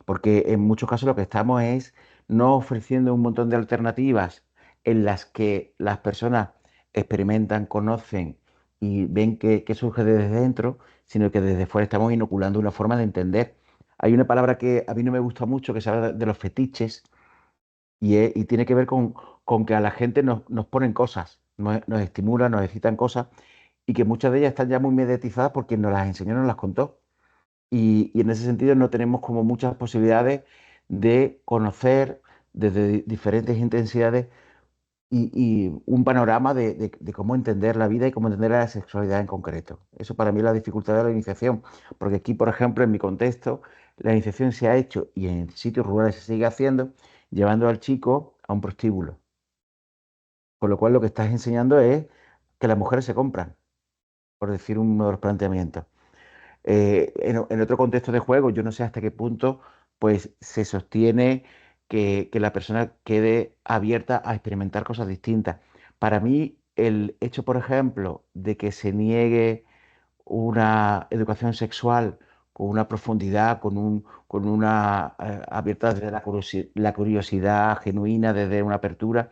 Porque en muchos casos lo que estamos es no ofreciendo un montón de alternativas en las que las personas experimentan, conocen y ven que surge desde dentro, sino que desde fuera estamos inoculando una forma de entender. Hay una palabra que a mí no me gusta mucho, que se habla de los fetiches, y tiene que ver con que a la gente nos ponen cosas, nos estimulan, nos excitan cosas, y que muchas de ellas están ya muy mediatizadas porque nos las enseñó, nos las contó. Y en ese sentido no tenemos como muchas posibilidades de conocer desde diferentes intensidades y un panorama de cómo entender la vida y cómo entender la sexualidad en concreto. Eso para mí es la dificultad de la iniciación, porque aquí, por ejemplo, en mi contexto, la iniciación se ha hecho y en sitios rurales se sigue haciendo, llevando al chico a un prostíbulo. Con lo cual lo que estás enseñando es que las mujeres se compran, por decir uno de los planteamientos. En otro contexto de juego, yo no sé hasta qué punto pues, se sostiene que la persona quede abierta a experimentar cosas distintas. Para mí, el hecho, por ejemplo, de que se niegue una educación sexual con una profundidad, con una abierta desde la curiosidad genuina, desde una apertura,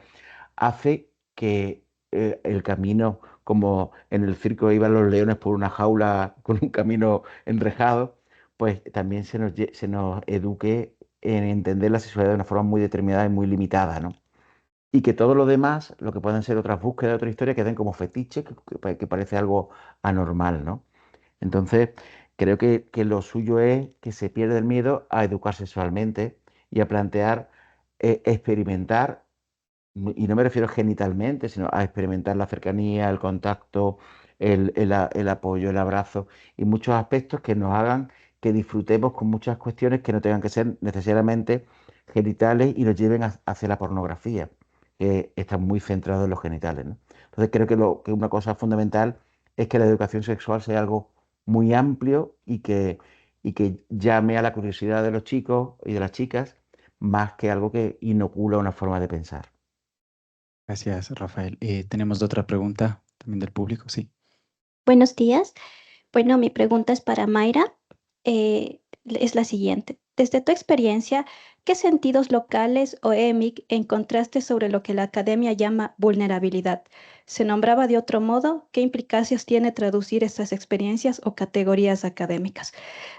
hace que el camino, como en el circo iban los leones por una jaula con un camino enrejado, pues también se nos eduque en entender la sexualidad de una forma muy determinada y muy limitada, ¿no? Y que todo lo demás, lo que pueden ser otras búsquedas, otras historias, queden como fetiches, que parece algo anormal, ¿no? Entonces, creo que lo suyo es que se pierda el miedo a educar sexualmente y a plantear, experimentar, y no me refiero genitalmente, sino a experimentar la cercanía, el contacto, el apoyo, el abrazo y muchos aspectos que nos hagan que disfrutemos con muchas cuestiones que no tengan que ser necesariamente genitales y nos lleven hacia la pornografía, que está muy centrado en los genitales, ¿no? Entonces creo que una cosa fundamental es que la educación sexual sea algo muy amplio y que llame a la curiosidad de los chicos y de las chicas más que algo que inocula una forma de pensar. Gracias, Rafael. Tenemos otra pregunta también del público, sí. Buenos días. Bueno, mi pregunta es para Mayra. Es la siguiente. Desde tu experiencia, ¿qué sentidos locales o EMIC encontraste sobre lo que la academia llama vulnerabilidad? ¿Se nombraba de otro modo? ¿Qué implicancias tiene traducir estas experiencias o categorías académicas?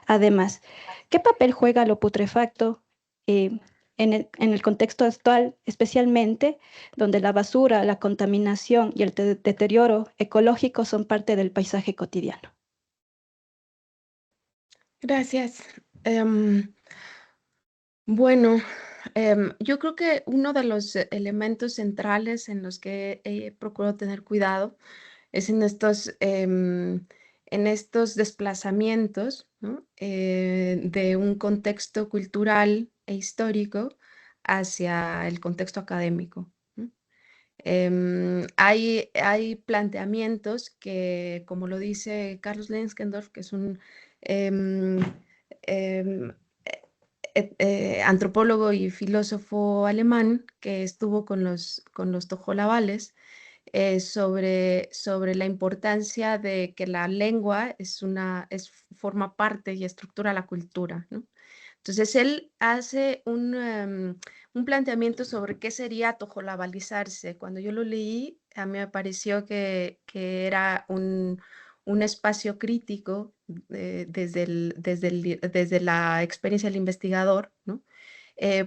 Además, ¿qué papel juega lo putrefacto en el contexto actual, especialmente donde la basura, la contaminación y el deterioro ecológico son parte del paisaje cotidiano? Gracias. Bueno, yo creo que uno de los elementos centrales en los que procuro tener cuidado es en estos desplazamientos, ¿no? De un contexto cultural e histórico hacia el contexto académico, ¿no? Hay planteamientos que, como lo dice Carlos Lenskendorf, que es un em, em, antropólogo y filósofo alemán que estuvo con los tojolabales, sobre la importancia de que la lengua forma parte y estructura la cultura, ¿no? Entonces, él hace un planteamiento sobre qué sería tojolabalizarse. Cuando yo lo leí, a mí me pareció que era un espacio crítico desde la experiencia del investigador, ¿no?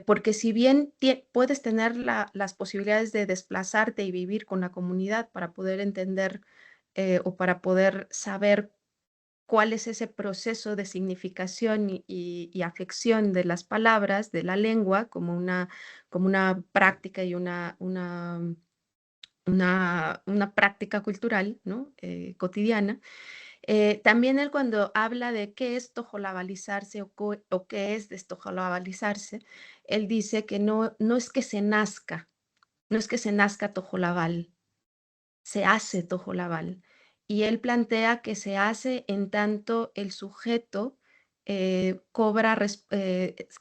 Porque si bien puedes tener las posibilidades de desplazarte y vivir con la comunidad para poder entender o para poder saber cuál es ese proceso de significación y afección de las palabras, de la lengua, como una práctica y una práctica cultural, ¿no? Cotidiana. También él cuando habla de qué es tojolabalizarse o qué es destojolabalizarse, él dice que no es que se nazca, no es que se nazca tojolabal, se hace tojolabal. Y él plantea que se hace en tanto el sujeto es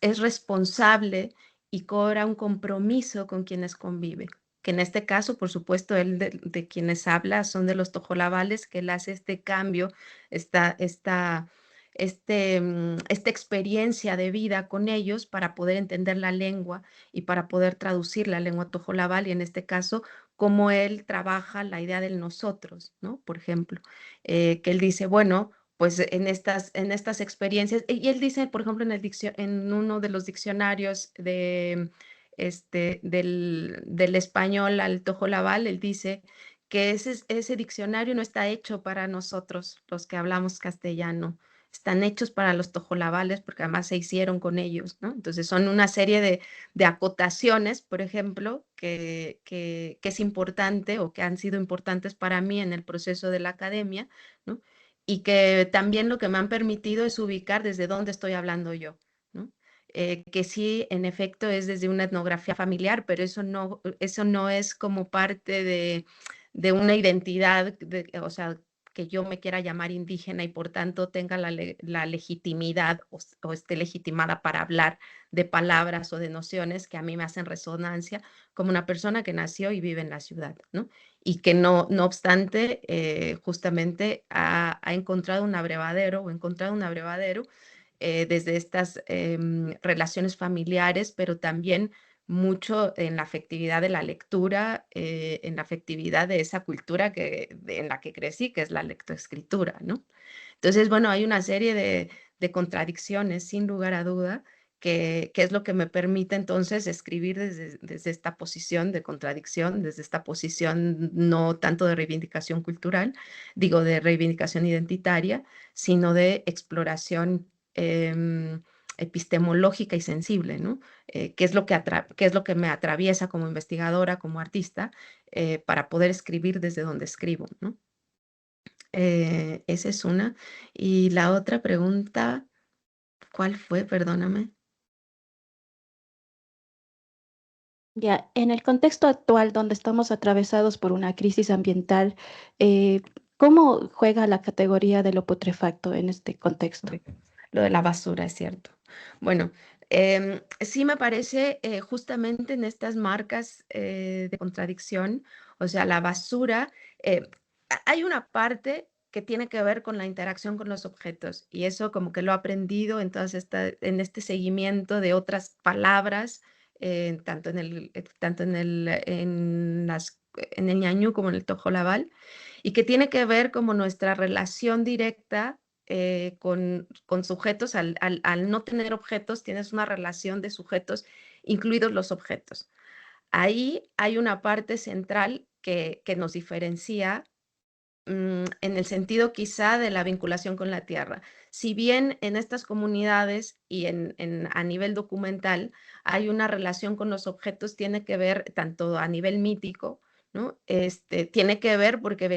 responsable y cobra un compromiso con quienes convive. Que en este caso, por supuesto, él de quienes habla son de los tojolabales, que él hace este cambio, esta experiencia de vida con ellos para poder entender la lengua y para poder traducir la lengua tojolabal, y en este caso cómo él trabaja la idea del nosotros, ¿no? Por ejemplo, que él dice, bueno, pues en estas experiencias, y él dice, por ejemplo, en uno de los diccionarios del español al tojolabal, él dice que ese diccionario no está hecho para nosotros, los que hablamos castellano, están hechos para los tojolabales porque además se hicieron con ellos, ¿no? Entonces son una serie de acotaciones, por ejemplo, que es importante o que han sido importantes para mí en el proceso de la academia, ¿no? Y que también lo que me han permitido es ubicar desde dónde estoy hablando yo, ¿no? Que sí, en efecto, es desde una etnografía familiar, pero eso no es como parte de una identidad, o sea, que yo me quiera llamar indígena y por tanto tenga la legitimidad o esté legitimada para hablar de palabras o de nociones que a mí me hacen resonancia como una persona que nació y vive en la ciudad, ¿no? Y que no obstante, justamente ha encontrado un abrevadero o encontrado un abrevadero desde estas relaciones familiares, pero también mucho en la afectividad de la lectura, en la afectividad de esa cultura en la que crecí, que es la lectoescritura, ¿no? Entonces, bueno, hay una serie de contradicciones, sin lugar a duda, que es lo que me permite entonces escribir desde esta posición de contradicción, desde esta posición no tanto de reivindicación cultural, digo, de reivindicación identitaria, sino de exploración epistemológica y sensible, ¿no? ¿Qué es lo que me atraviesa como investigadora, como artista, para poder escribir desde donde escribo, ¿no? Esa es una. Y la otra pregunta, ¿Cuál fue? Perdóname. Ya, en el contexto actual donde estamos atravesados por una crisis ambiental, ¿cómo juega la categoría de lo putrefacto en este contexto? Lo de la basura, es cierto. Bueno, sí me parece justamente en estas marcas de contradicción, o sea, la basura, hay una parte que tiene que ver con la interacción con los objetos y eso como que lo he aprendido en, en este seguimiento de otras palabras, tanto en el ñañú como en el tojolabal, y que tiene que ver como nuestra relación directa con sujetos, al no tener objetos, tienes una relación de sujetos, incluidos los objetos. Ahí hay una parte central que nos diferencia en el sentido quizá de la vinculación con la tierra. Si bien en estas comunidades y a nivel documental hay una relación con los objetos, tiene que ver tanto a nivel mítico, ¿no? Tiene que ver porque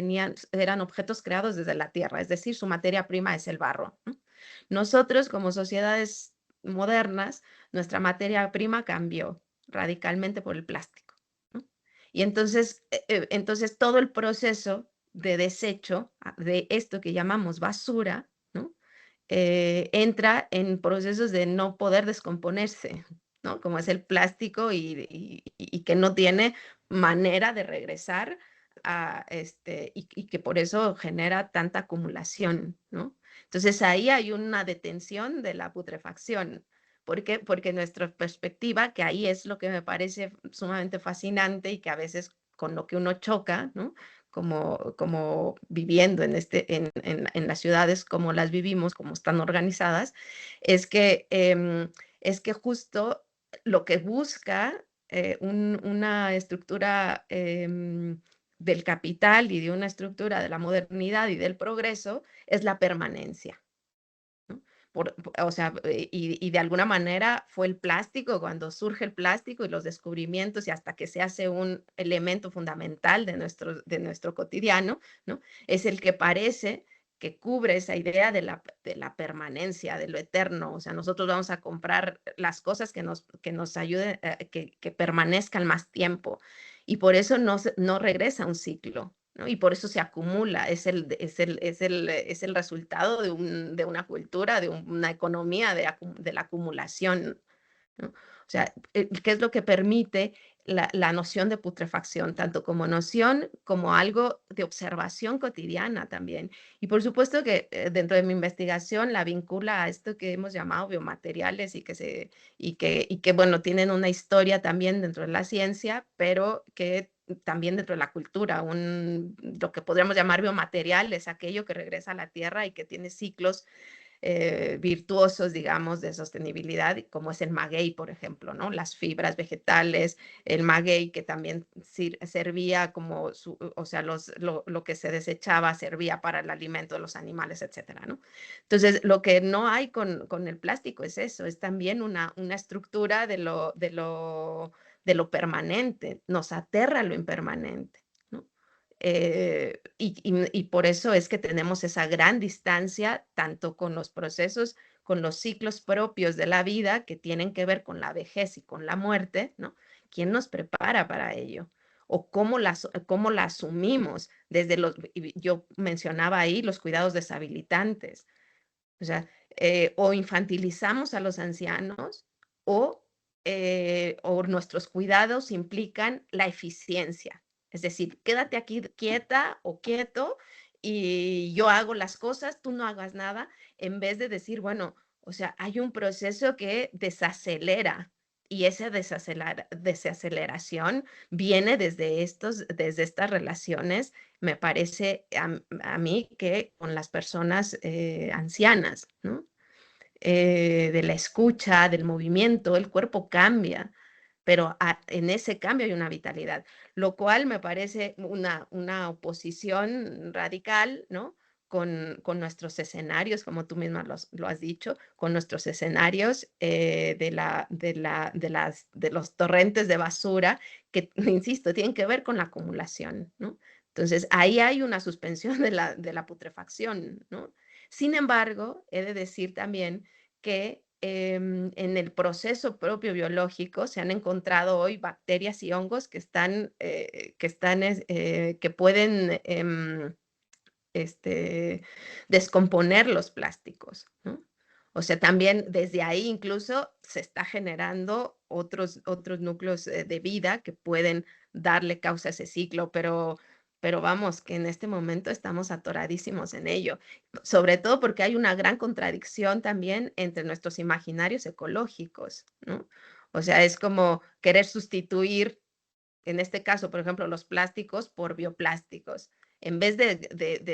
eran objetos creados desde la tierra, es decir, su materia prima es el barro, ¿no? Nosotros como sociedades modernas, nuestra materia prima cambió radicalmente por el plástico, ¿no? Y entonces todo el proceso de desecho de esto que llamamos basura, ¿no? Entra en procesos de no poder descomponerse, ¿no? Como es el plástico y que no tiene manera de regresar y que por eso genera tanta acumulación, ¿no? Entonces ahí hay una detención de la putrefacción. ¿Por qué? Porque nuestra perspectiva, que ahí es lo que me parece sumamente fascinante y que a veces con lo que uno choca, ¿no? Como viviendo en las ciudades como las vivimos, como están organizadas, es que justo lo que busca una estructura del capital y de una estructura de la modernidad y del progreso es la permanencia. ¿No? O sea, y de alguna manera fue el plástico, cuando surge el plástico y los descubrimientos y hasta que se hace un elemento fundamental de nuestro cotidiano, ¿no? Es el que parece que cubre esa idea de la permanencia, de lo eterno. O sea, nosotros vamos a comprar las cosas que nos ayuden, que permanezcan más tiempo. Y por eso no regresa un ciclo, ¿no? Y por eso se acumula, es el resultado de una cultura, de una economía de la acumulación, ¿no? O sea, ¿qué es lo que permite la noción de putrefacción? Tanto como noción como algo de observación cotidiana también. Y por supuesto que dentro de mi investigación la vincula a esto que hemos llamado biomateriales y que bueno, tienen una historia también dentro de la ciencia, pero que también dentro de la cultura, lo que podríamos llamar biomaterial es aquello que regresa a la tierra y que tiene ciclos virtuosos, digamos, de sostenibilidad, como es el maguey, por ejemplo, ¿no? Las fibras vegetales, el maguey que también servía como, o sea, lo que se desechaba servía para el alimento de los animales, etcétera, ¿no? Entonces, lo que no hay con el plástico es eso, es también una estructura de lo permanente, nos aterra lo impermanente, ¿no? Y por eso es que tenemos esa gran distancia, tanto con los procesos, con los ciclos propios de la vida que tienen que ver con la vejez y con la muerte, ¿no? ¿Quién nos prepara para ello? ¿O cómo la asumimos? Yo mencionaba ahí los cuidados deshabilitantes. O sea, o infantilizamos a los ancianos o nuestros cuidados implican la eficiencia. Es decir, quédate aquí quieta o quieto y yo hago las cosas, tú no hagas nada, en vez de decir, bueno, o sea, hay un proceso que desacelera y esa desaceleración viene desde estas relaciones, me parece a mí que con las personas ancianas, ¿no? De la escucha, del movimiento, el cuerpo cambia, pero en ese cambio hay una vitalidad, lo cual me parece una oposición radical, ¿no? Con nuestros escenarios, como tú misma lo has dicho, con nuestros escenarios de los torrentes de basura que, insisto, tienen que ver con la acumulación, ¿no? Entonces, ahí hay una suspensión de la putrefacción, ¿no? Sin embargo, he de decir también que en el proceso propio biológico se han encontrado hoy bacterias y hongos que pueden descomponer los plásticos, ¿no? O sea, también desde ahí incluso se está generando otros núcleos de vida que pueden darle causa a ese ciclo, pero vamos, que en este momento estamos atoradísimos en ello, sobre todo porque hay una gran contradicción también entre nuestros imaginarios ecológicos, ¿no? O sea, es como querer sustituir, en este caso, por ejemplo, los plásticos por bioplásticos, en vez de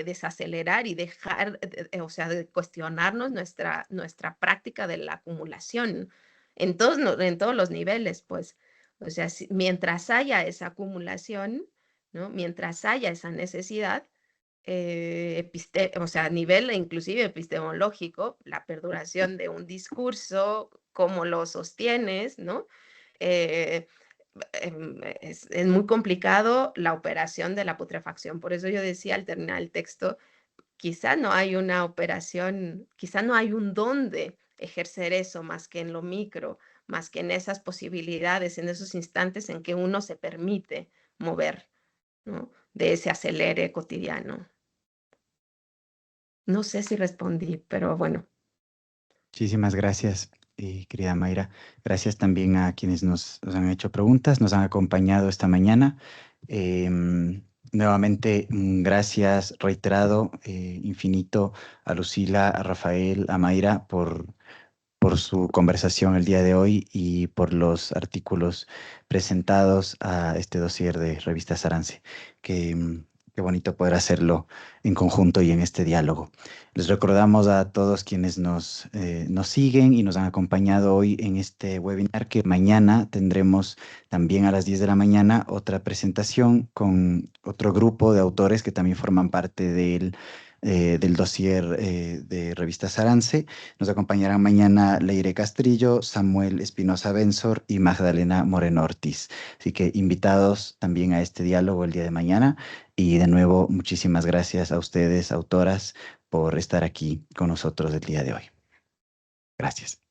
desacelerar y dejar, o sea, de cuestionarnos nuestra práctica de la acumulación en todos los niveles, pues. O sea, mientras haya esa acumulación, ¿no? Mientras haya esa necesidad, o sea, a nivel inclusive epistemológico, la perduración de un discurso, cómo lo sostienes, ¿no? Es muy complicado la operación de la putrefacción. Por eso yo decía al terminar el texto, quizá no hay una operación, quizá no hay un dónde ejercer eso más que en lo micro, más que en esas posibilidades, en esos instantes en que uno se permite mover, ¿no? De ese acelere cotidiano. No sé si respondí, pero bueno. Muchísimas gracias, querida Mayra. Gracias también a quienes nos han hecho preguntas, nos han acompañado esta mañana. Nuevamente, gracias reiterado, infinito a Lucila, a Rafael, a Mayra por su conversación el día de hoy y por los artículos presentados a este dossier de Revista Sarance. Qué bonito poder hacerlo en conjunto y en este diálogo. Les recordamos a todos quienes nos siguen y nos han acompañado hoy en este webinar que mañana tendremos también a las 10 de la mañana otra presentación con otro grupo de autores que también forman parte del dossier de Revista Sarance. Nos acompañarán mañana Leire Castrillo, Samuel Espinosa Benzor y Magdalena Moreno Ortiz. Así que invitados también a este diálogo el día de mañana. Y de nuevo, muchísimas gracias a ustedes, autoras, por estar aquí con nosotros el día de hoy. Gracias.